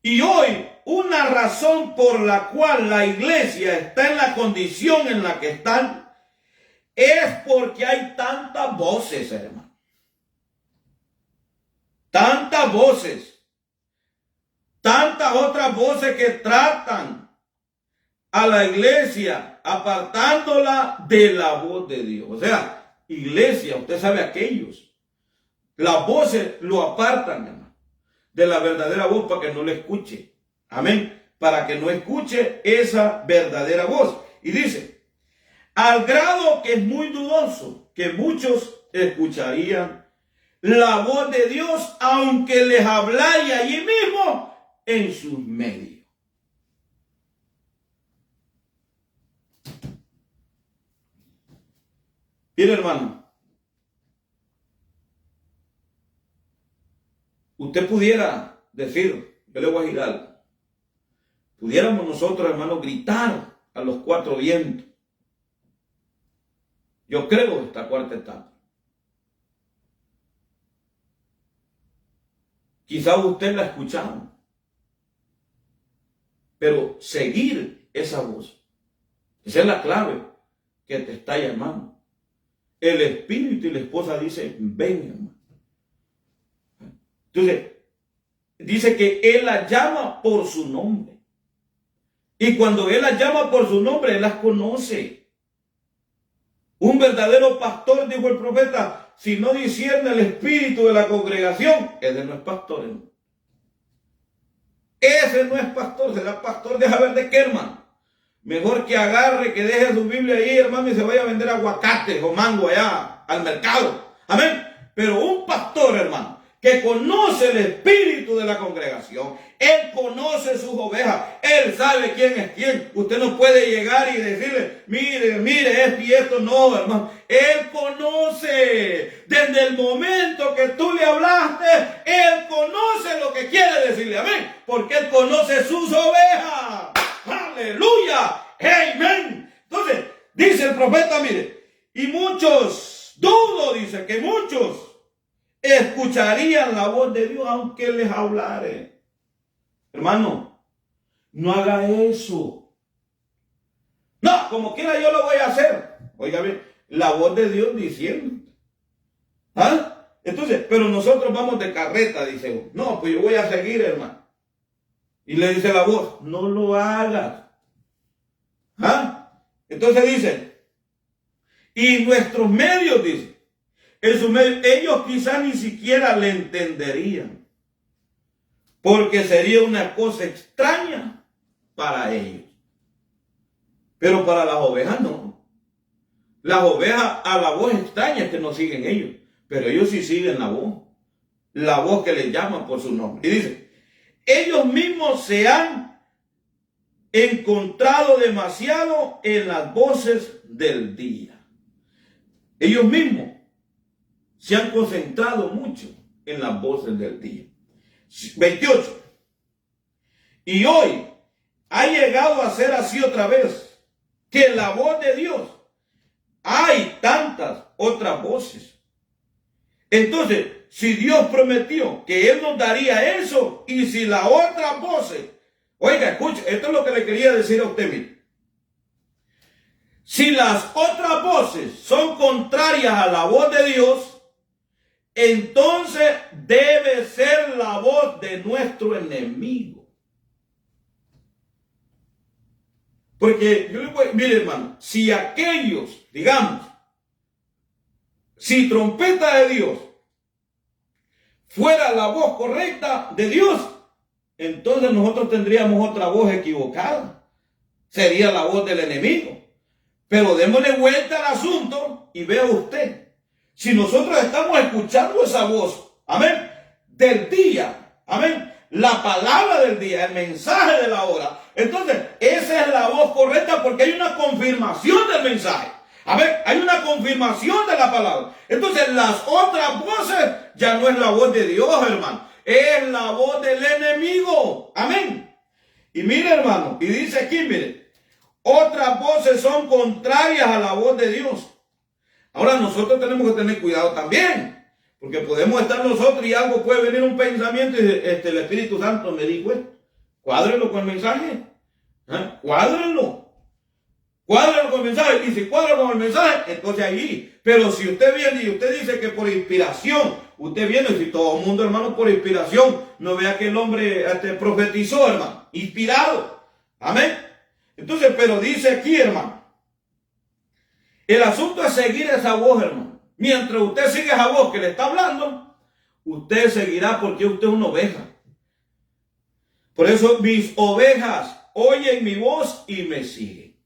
Y hoy, una razón por la cual la iglesia está en la condición en la que están, es porque hay tantas voces, hermano. Tantas voces. Tantas otras voces que tratan a la iglesia apartándola de la voz de Dios. O sea, iglesia, usted sabe aquellos. Las voces lo apartan, hermano, de la verdadera voz para que no le escuche. Amén. Para que no escuche esa verdadera voz. Y dice, al grado que es muy dudoso que muchos escucharían la voz de Dios, aunque les hablara allí mismo en sus medios. Mire, hermano, usted pudiera decir, yo le voy a decir algo, pudiéramos nosotros, hermano, gritar a los cuatro vientos. Yo creo esta cuarta etapa. Quizá usted la ha escuchado, pero seguir esa voz, esa es la clave que te está llamando. El espíritu y la esposa dicen, ven, hermano. Entonces, dice que Él la llama por su nombre. Y cuando Él las llama por su nombre, Él las conoce. Un verdadero pastor, dijo el profeta, si no discierne el espíritu de la congregación, ese no es pastor, hermano. Ese no es pastor, será pastor de saber de qué, hermano. Mejor que agarre, que deje su Biblia ahí, hermano, y se vaya a vender aguacate o mango allá al mercado. Amén. Pero un pastor, hermano, que conoce el espíritu de la congregación, él conoce sus ovejas, él sabe quién es quién. Usted no puede llegar y decirle, mire, esto y esto, no, hermano. Él conoce, desde el momento que tú le hablaste, él conoce lo que quiere decirle, amén, porque él conoce sus ovejas. Aleluya, amén. Entonces, dice el profeta, mire, y muchos, dudo, dice, que muchos escucharían la voz de Dios aunque les hablare. Hermano, no haga eso. No, como quiera yo lo voy a hacer. Oiga bien, la voz de Dios diciendo. ¿Ah? Entonces, pero nosotros vamos de carreta, dice uno. No, pues yo voy a seguir, hermano. Y le dice la voz, no lo hagas. ¿Ah? Entonces dice, y nuestros medios, dice, en sus medios, ellos quizás ni siquiera le entenderían, porque sería una cosa extraña para ellos. Pero para las ovejas no. Las ovejas a la voz extraña es que no siguen ellos, pero ellos sí siguen la voz que les llama por su nombre. Y dice, ellos mismos se han encontrado demasiado en las voces del día. Ellos mismos se han concentrado mucho en las voces del día. 28. Y hoy ha llegado a ser así otra vez, que la voz de Dios, hay tantas otras voces. Entonces, si Dios prometió que Él nos daría eso, y si las otras voces, oiga, escuche, esto es lo que le quería decir a usted, mire. Si las otras voces son contrarias a la voz de Dios, entonces debe ser la voz de nuestro enemigo. Porque yo le voy, mire hermano, si aquellos, digamos, si trompeta de Dios fuera la voz correcta de Dios, entonces nosotros tendríamos otra voz equivocada. Sería la voz del enemigo. Pero démosle vuelta al asunto y vea usted. Si nosotros estamos escuchando esa voz, amén, del día, amén, la palabra del día, el mensaje de la hora, entonces esa es la voz correcta porque hay una confirmación del mensaje. Amén, hay una confirmación de la palabra. Entonces las otras voces ya no es la voz de Dios, hermano. Es la voz del enemigo. Amén. Y mire, hermano, y dice aquí, mire, otras voces son contrarias a la voz de Dios. Ahora nosotros tenemos que tener cuidado también, porque podemos estar nosotros y algo puede venir un pensamiento y el Espíritu Santo me dijo, cuádrenlo con el mensaje, cuádrenlo con el mensaje, y si cuadra con el mensaje, entonces allí. Pero si usted viene y usted dice que por inspiración, usted viene, si todo el mundo, hermano, por inspiración, no vea que el hombre profetizó, hermano, inspirado, amén. Entonces, pero dice aquí, hermano, el asunto es seguir esa voz, hermano. Mientras usted sigue esa voz que le está hablando, usted seguirá porque usted es una oveja. Por eso mis ovejas oyen mi voz y me siguen.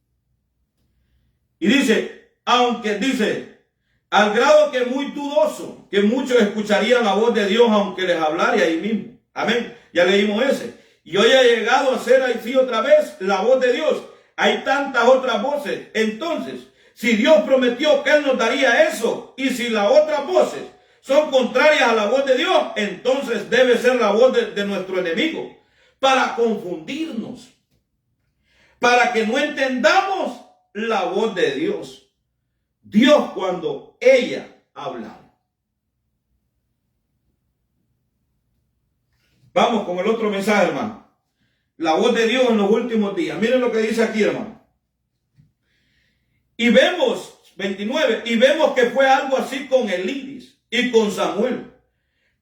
Y dice, aunque dice, al grado que muy dudoso, que muchos escucharían la voz de Dios aunque les hablara ahí mismo. Amén. Ya leímos ese. Y hoy ha llegado a ser así otra vez la voz de Dios. Hay tantas otras voces. Entonces, si Dios prometió que Él nos daría eso, y si las otras voces son contrarias a la voz de Dios, entonces debe ser la voz de nuestro enemigo, para confundirnos, para que no entendamos la voz de Dios. Dios cuando ella habla. Vamos con el otro mensaje, hermano. La voz de Dios en los últimos días. Miren lo que dice aquí, hermano. Y vemos, 29, y vemos que fue algo así con Elí y con Samuel.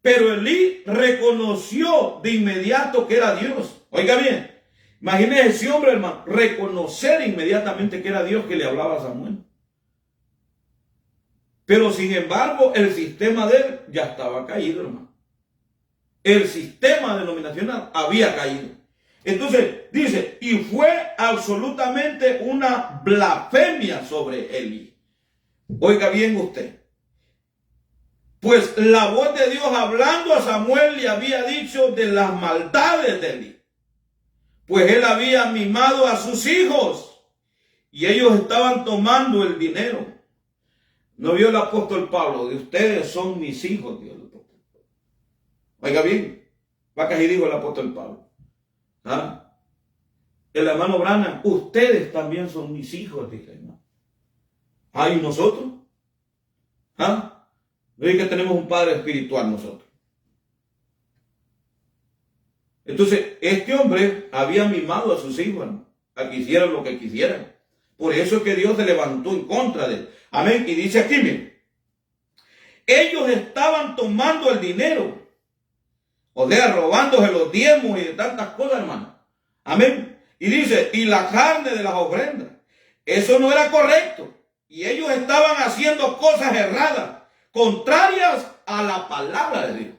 Pero Elí reconoció de inmediato que era Dios. Oiga bien, imagínese ese hombre, hermano, reconocer inmediatamente que era Dios que le hablaba a Samuel. Pero sin embargo, el sistema de él ya estaba caído, hermano. El sistema denominacional había caído. Entonces dice, y fue absolutamente una blasfemia sobre Elí. Oiga bien usted. Pues la voz de Dios hablando a Samuel le había dicho de las maldades de Elí. Pues él había mimado a sus hijos y ellos estaban tomando el dinero. ¿No vio el apóstol Pablo? De ustedes son mis hijos, Dios. Oiga bien, va que así dijo el apóstol Pablo. ¿Ah? El hermano Branham, ustedes también son mis hijos, dice el hermano. ¿Ah, y nosotros? ¿Ah? No es que tenemos un padre espiritual nosotros. Entonces, este hombre había mimado a sus hijos, ¿no? A que hicieran lo que quisieran. Por eso es que Dios se levantó en contra de él. Amén. Y dice aquí, miren, ellos estaban tomando el dinero. O sea, robándose los diezmos y de tantas cosas, hermano. Amén. Y dice, y la carne de las ofrendas. Eso no era correcto. Y ellos estaban haciendo cosas erradas, contrarias a la palabra de Dios.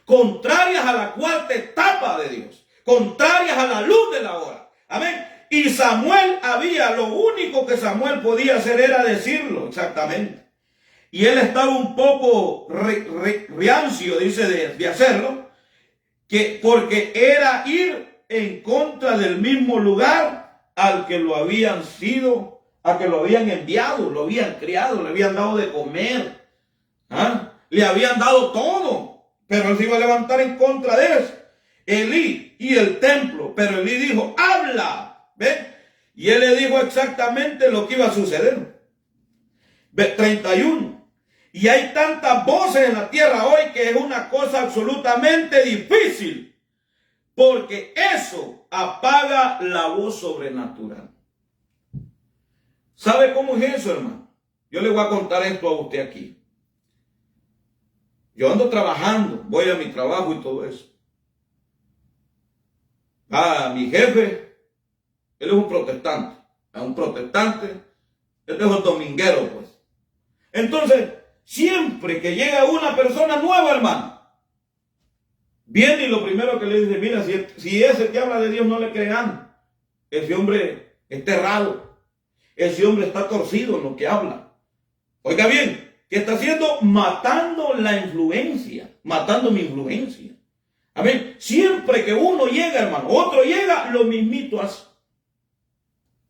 Contrarias a la cuarta etapa de Dios. Contrarias a la luz de la hora. Amén. Y Samuel lo único que Samuel podía hacer era decirlo exactamente. Y él estaba un poco reacio, dice, de hacerlo. Porque era ir en contra del mismo lugar al que lo habían sido, a que lo habían enviado, lo habían criado, le habían dado de comer, ¿ah? Le habían dado todo, pero él se iba a levantar en contra de eso. Elí y el templo, pero Elí dijo, habla, ¿ven? Y él le dijo exactamente lo que iba a suceder. 31. Y hay tantas voces en la tierra hoy que es una cosa absolutamente difícil. Porque eso apaga la voz sobrenatural. ¿Sabe cómo es eso, hermano? Yo le voy a contar esto a usted aquí. Yo ando trabajando, voy a mi trabajo y todo eso. Mi jefe, él es un protestante. a un protestante. Este es un dominguero, pues. Entonces, siempre que llega una persona nueva, hermano, viene y lo primero que le dice, mira, si ese que habla de Dios no le crean, ese hombre está errado, ese hombre está torcido en lo que habla. Oiga bien, ¿qué está haciendo? Matando la influencia, matando mi influencia. Amén. Siempre que uno llega, hermano, otro llega, lo mismito hace.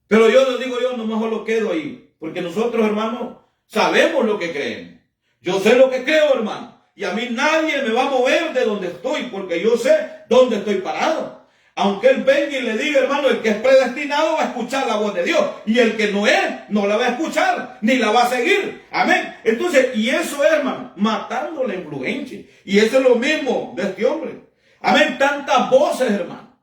Pero yo les digo, yo no mejor lo quedo ahí, porque nosotros, hermano, sabemos lo que creemos. Yo sé lo que creo, hermano. Y a mí nadie me va a mover de donde estoy, porque yo sé dónde estoy parado. Aunque él venga y le diga, hermano, el que es predestinado va a escuchar la voz de Dios. Y el que no es, no la va a escuchar, ni la va a seguir. Amén. Entonces, y eso es, hermano, matando la influencia. Y eso es lo mismo de este hombre. Amén. Tantas voces, hermano,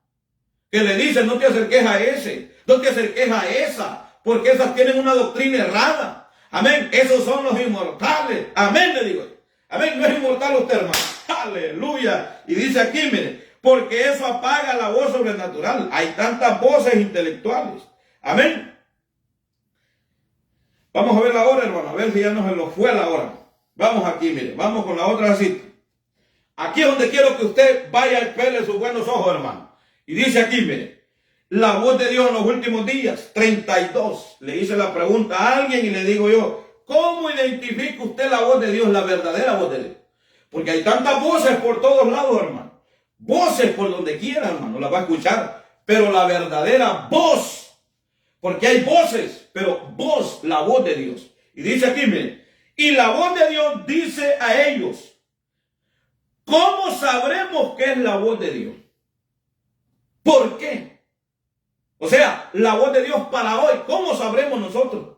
que le dicen, no te acerques a ese, no te acerques a esa, porque esas tienen una doctrina errada. Amén. Esos son los inmortales. Amén, le digo. Amén. No es inmortal usted, hermano. Aleluya. Y dice aquí, mire, porque eso apaga la voz sobrenatural. Hay tantas voces intelectuales. Amén. Vamos a ver la hora, hermano. A ver si ya nos lo fue la hora. Vamos aquí, mire. Vamos con la otra cita. Aquí es donde quiero que usted vaya y pele sus buenos ojos, hermano. Y dice aquí, mire. La voz de Dios en los últimos días, 32. Le hice la pregunta a alguien y le digo yo, ¿cómo identifica usted la voz de Dios, la verdadera voz de Dios? Porque hay tantas voces por todos lados, hermano. Voces por donde quiera, hermano, la va a escuchar. Pero la verdadera voz, porque hay voces, pero voz, la voz de Dios. Y dice aquí, miren, y la voz de Dios dice a ellos, ¿cómo sabremos qué es la voz de Dios? ¿Por qué? O sea, la voz de Dios para hoy, ¿cómo sabremos nosotros?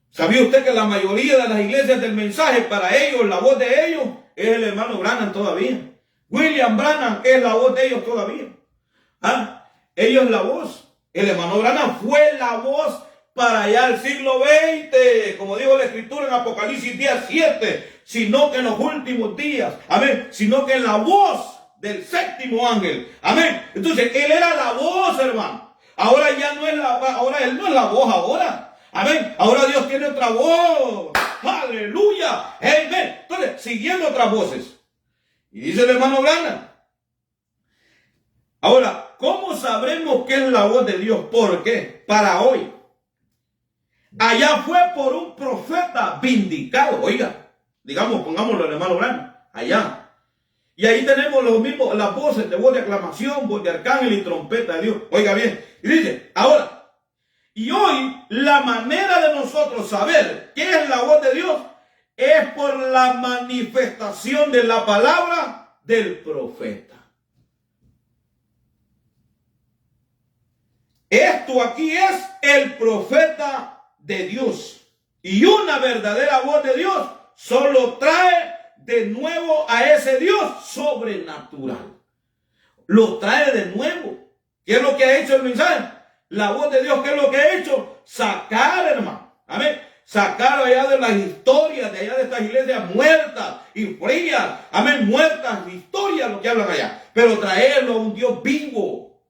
¿Sabía usted que la mayoría de las iglesias del mensaje, para ellos, la voz de ellos es el hermano Branham todavía? William Branham es la voz de ellos todavía. ¿Ah? Ellos la voz. El hermano Branham fue la voz para allá el siglo XX, como dijo la escritura en Apocalipsis 17, sino que en los últimos días, amén, sino que en la voz del séptimo ángel, amén. Entonces, él era la voz, hermano. Ahora ya no es ahora él no es la voz ahora. Amén. Ahora Dios tiene otra voz. Aleluya. Amén. Entonces, siguiendo otras voces. Y dice el hermano Branham. Ahora, ¿cómo sabremos qué es la voz de Dios? ¿Por qué? Para hoy. Allá fue por un profeta vindicado. Oiga, digamos, pongámoslo el hermano Branham. Allá. Y ahí tenemos los mismos, las voces de voz de aclamación, voz de arcángel y trompeta de Dios. Oiga bien. Y dice, ahora. Y hoy la manera de nosotros saber qué es la voz de Dios es por la manifestación de la palabra del profeta. Esto aquí es el profeta de Dios. Y una verdadera voz de Dios solo trae de nuevo a ese Dios sobrenatural. Lo trae de nuevo. ¿Qué es lo que ha hecho el mensaje? La voz de Dios, ¿qué es lo que ha hecho? Sacar, hermano. Amén. Sacar allá de las historias, de allá de estas iglesias muertas y frías. Amén. Muertas, historias, lo que hablan allá. Pero traerlo a un Dios vivo.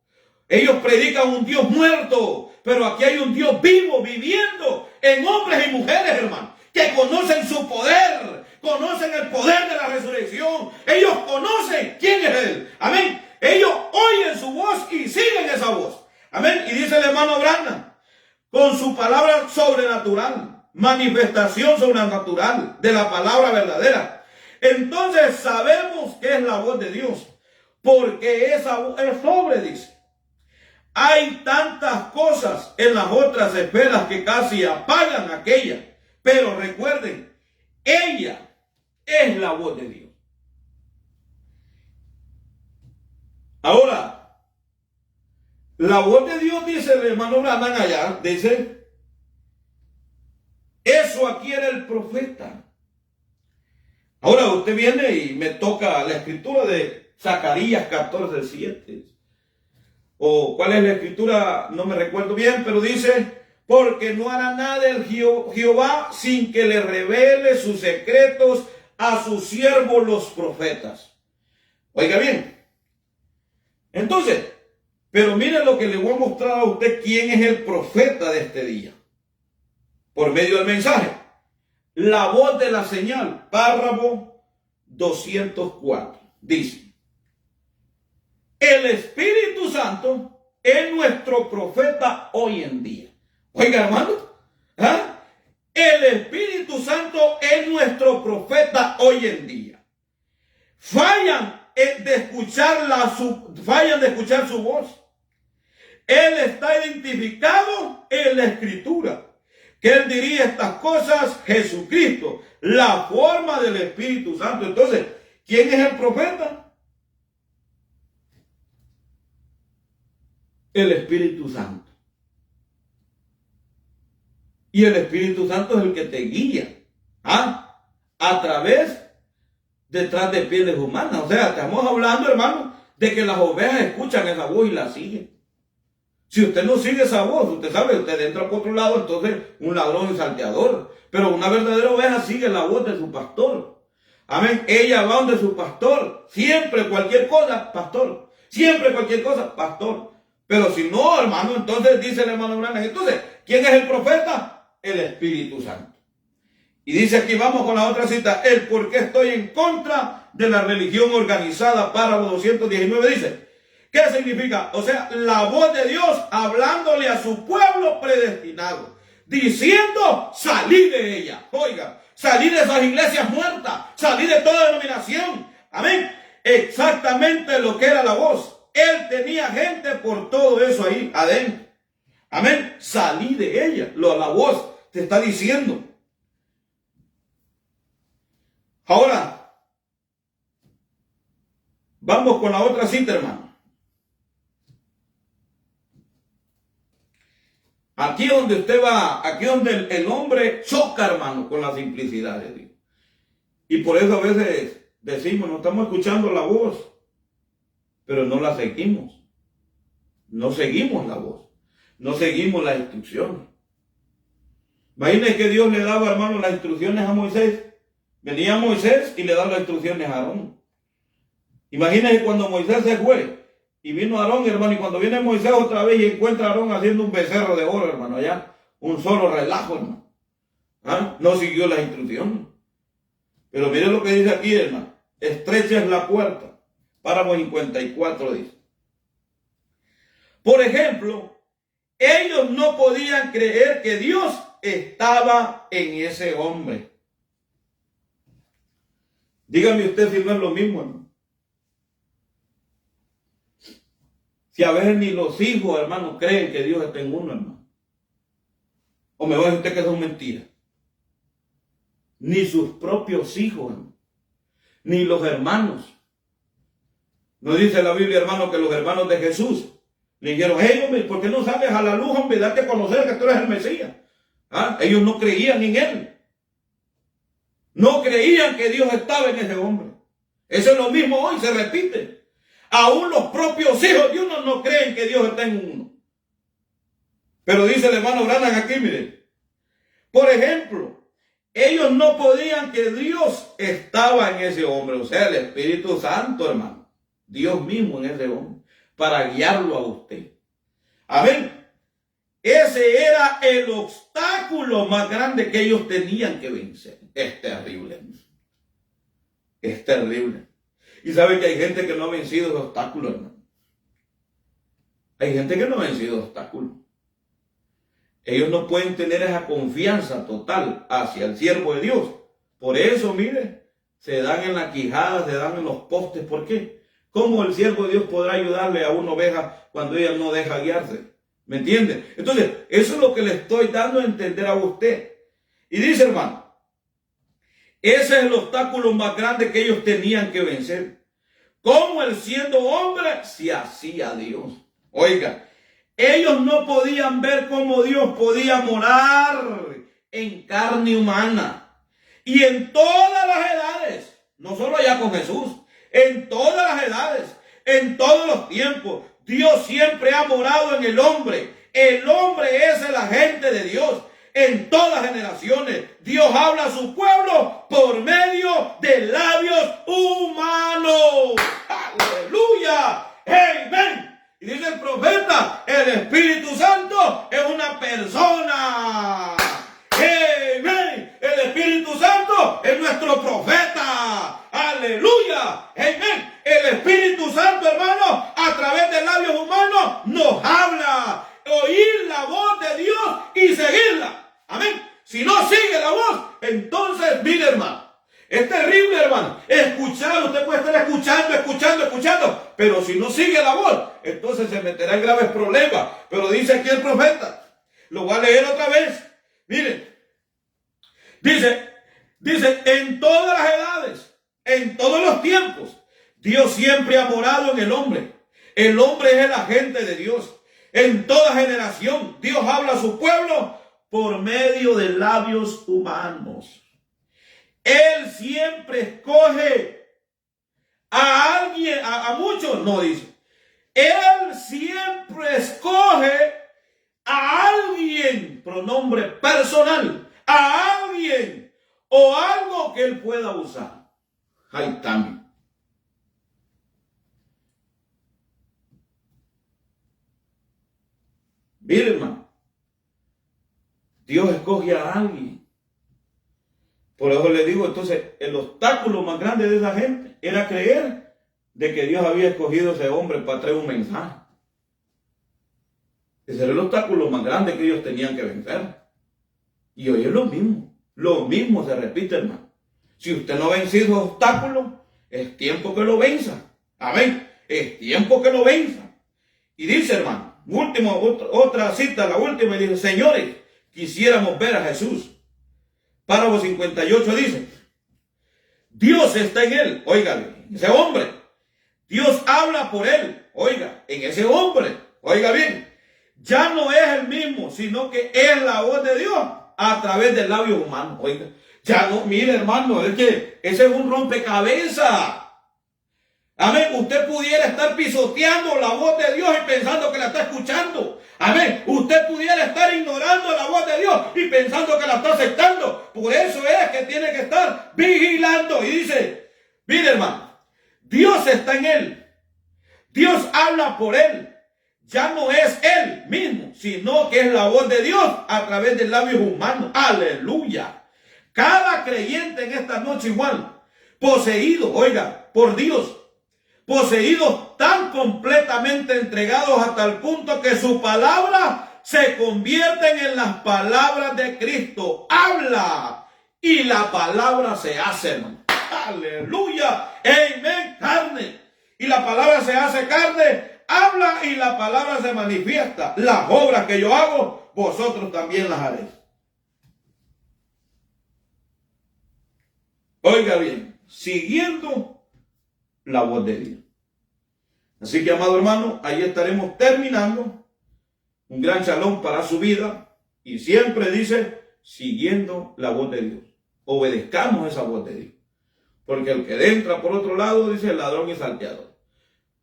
Ellos predican un Dios muerto. Pero aquí hay un Dios vivo, viviendo en hombres y mujeres, hermano. Que conocen su poder. Conocen el poder de la resurrección. Ellos conocen quién es Él. Amén. Ellos oyen su voz y siguen esa voz. Amén. Y dice el hermano Branham, con su palabra sobrenatural, manifestación sobrenatural de la palabra verdadera. Entonces sabemos que es la voz de Dios, porque esa voz es sobre, dice. Hay tantas cosas en las otras esferas que casi apagan aquella, pero recuerden, ella es la voz de Dios. Ahora, la voz de Dios, dice el hermano Branham allá, dice, eso aquí era el profeta. Ahora usted viene y me toca la escritura de Zacarías 14:7. O cuál es la escritura, no me recuerdo bien, pero dice, porque no hará nada el Jehová sin que le revele sus secretos a sus siervos los profetas. Oiga bien. Entonces, Pero mire lo que le voy a mostrar a usted quién es el profeta de este día. Por medio del mensaje. La voz de la señal, párrafo 204. Dice: el Espíritu Santo es nuestro profeta hoy en día. Oiga, hermano, ¿ah? El Espíritu Santo es nuestro profeta hoy en día. Fallan de escuchar su voz. Él está identificado en la Escritura, que él diría estas cosas, Jesucristo, la forma del Espíritu Santo. Entonces, ¿quién es el profeta? El Espíritu Santo. Y el Espíritu Santo es el que te guía a través, detrás de pieles humanas. O sea, estamos hablando, hermano, de que las ovejas escuchan esa voz y la siguen. Si usted no sigue esa voz, usted sabe, usted entra por otro lado, entonces un ladrón y salteador. Pero una verdadera oveja sigue la voz de su pastor. Amén. Ella va donde su pastor. Siempre cualquier cosa, pastor. Siempre cualquier cosa, pastor. Pero si no, hermano, entonces dice el hermano Branham, entonces, ¿quién es el profeta? El Espíritu Santo. Y dice aquí, vamos con la otra cita, el por qué estoy en contra de la religión organizada, párrafo 219, dice, ¿qué significa? O sea, la voz de Dios hablándole a su pueblo predestinado, diciendo, salí de ella. Oiga, salí de esas iglesias muertas, salí de toda denominación. Amén. Exactamente lo que era la voz. Él tenía gente por todo eso ahí adentro. Amén. Salí de ella. La voz te está diciendo. Ahora, vamos con la otra cita, hermano. Aquí donde usted va, aquí donde el hombre choca, hermano, con la simplicidad de Dios. Y por eso a veces decimos, no estamos escuchando la voz, pero no la seguimos. No seguimos la voz. No seguimos las instrucciones. Imagínense que Dios le daba, hermano, las instrucciones a Moisés. Venía Moisés y le daba las instrucciones a Aarón. Imagínense cuando Moisés se fue y vino Aarón, hermano, y cuando viene Moisés otra vez y encuentra a Aarón haciendo un becerro de oro, hermano, allá, un solo relajo, hermano. No siguió las instrucciones. Pero mire lo que dice aquí, hermano. Estrecha es la puerta. Párrafo 54 dice. Por ejemplo, ellos no podían creer que Dios estaba en ese hombre. Dígame usted si no es lo mismo, hermano. Si a veces ni los hijos, hermano, creen que Dios está en uno, hermano. O me va a decir usted que son mentiras. Ni sus propios hijos, hermano. Ni los hermanos. ¿No dice la Biblia, hermano, que los hermanos de Jesús le dijeron, hey, hombre, ¿por qué no sales a la luz, hombre? Date a conocer que tú eres el Mesías. Ellos no creían en él. No creían que Dios estaba en ese hombre. Eso es lo mismo hoy, se repite. Aún los propios hijos de uno no creen que Dios está en uno. Pero dice el hermano Branham aquí, mire. Por ejemplo, ellos no podían que Dios estaba en ese hombre. O sea, el Espíritu Santo, hermano. Dios mismo en ese hombre. Para guiarlo a usted. Amén. Ese era el obstáculo más grande que ellos tenían que vencer. Es terrible. Es terrible. Y sabe que hay gente que no ha vencido ese obstáculo, hermano. Hay gente que no ha vencido ese obstáculo. Ellos no pueden tener esa confianza total hacia el siervo de Dios. Por eso, mire, se dan en la quijada, se dan en los postes. ¿Por qué? ¿Cómo el siervo de Dios podrá ayudarle a una oveja cuando ella no deja guiarse? ¿Me entiende? Entonces, eso es lo que le estoy dando a entender a usted. Y dice, hermano, ese es el obstáculo más grande que ellos tenían que vencer. ¿Cómo él siendo hombre se hacía Dios? Oiga, ellos no podían ver cómo Dios podía morar en carne humana. Y en todas las edades, no solo allá con Jesús, en todas las edades, en todos los tiempos, Dios siempre ha morado en el hombre. El hombre es el agente de Dios. En todas generaciones, Dios habla a su pueblo por medio de labios humanos. ¡Aleluya! ¡Amén! Y dice el profeta persona. Amén. El Espíritu Santo es nuestro profeta. Aleluya. Amén. El Espíritu Santo, hermano, a través de labios humanos nos habla. Oír la voz de Dios y seguirla. Amén. Si no sigue la voz, entonces, mire, hermano, es terrible, hermano. Escuchar, usted puede estar escuchando, pero si no sigue la voz, entonces se meterá en graves problemas. Pero dice aquí el profeta, lo voy a leer otra vez. Miren, dice, en todas las edades, en todos los tiempos, Dios siempre ha morado en el hombre. El hombre es el agente de Dios. En toda generación, Dios habla a su pueblo por medio de labios humanos. Él siempre escoge a alguien, a muchos, no dice. Él siempre escoge a alguien, pronombre personal, a alguien o algo que él pueda usar. Ahí también. Mire, hermano, Dios escoge a alguien. Por eso le digo, entonces, el obstáculo más grande de esa gente era creer de que Dios había escogido a ese hombre para traer un mensaje. Ese era el obstáculo más grande que ellos tenían que vencer. Y hoy es lo mismo se repite, hermano. Si usted no ha vencido esos obstáculos, es tiempo que lo venza. Amén. Es tiempo que lo venza. Y dice, hermano, otra cita, la última, y dice, señores, quisiéramos ver a Jesús. Párrafo 58 dice, Dios está en él, oiga, ese hombre. Dios habla por él, oiga, en ese hombre, oiga bien. Ya no es el mismo, sino que es la voz de Dios a través del labio humano, oiga. Ya no, mire, hermano, es que ese es un rompecabezas. Amén. Usted pudiera estar pisoteando la voz de Dios y pensando que la está escuchando. Amén. Usted pudiera estar ignorando la voz de Dios y pensando que la está aceptando. Por eso es que tiene que estar vigilando. Y dice, mire, hermano, Dios está en él. Dios habla por él. Ya no es él mismo, sino que es la voz de Dios a través de labios humanos. Aleluya. Cada creyente en esta noche igual, poseído, oiga, por Dios, poseídos tan completamente entregados hasta el punto que su palabra se convierten en las palabras de Cristo. Habla y la palabra se hace, hermano. Aleluya. Amén. Carne. Y la palabra se hace carne. Habla y la palabra se manifiesta. Las obras que yo hago, vosotros también las haréis. Oiga bien, siguiendo la voz de Dios. Así que, amado hermano, ahí estaremos terminando. Un gran shalom para su vida. Y siempre dice, siguiendo la voz de Dios. Obedezcamos esa voz de Dios. Porque el que entra por otro lado, dice el ladrón y salteador.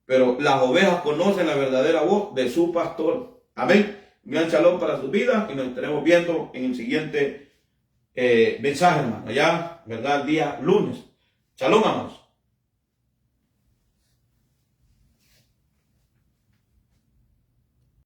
Pero las ovejas conocen la verdadera voz de su pastor. Amén. Un gran shalom para su vida. Y nos estaremos viendo en el siguiente mensaje, hermano. Allá, ¿verdad? El día lunes. Shalom, amados.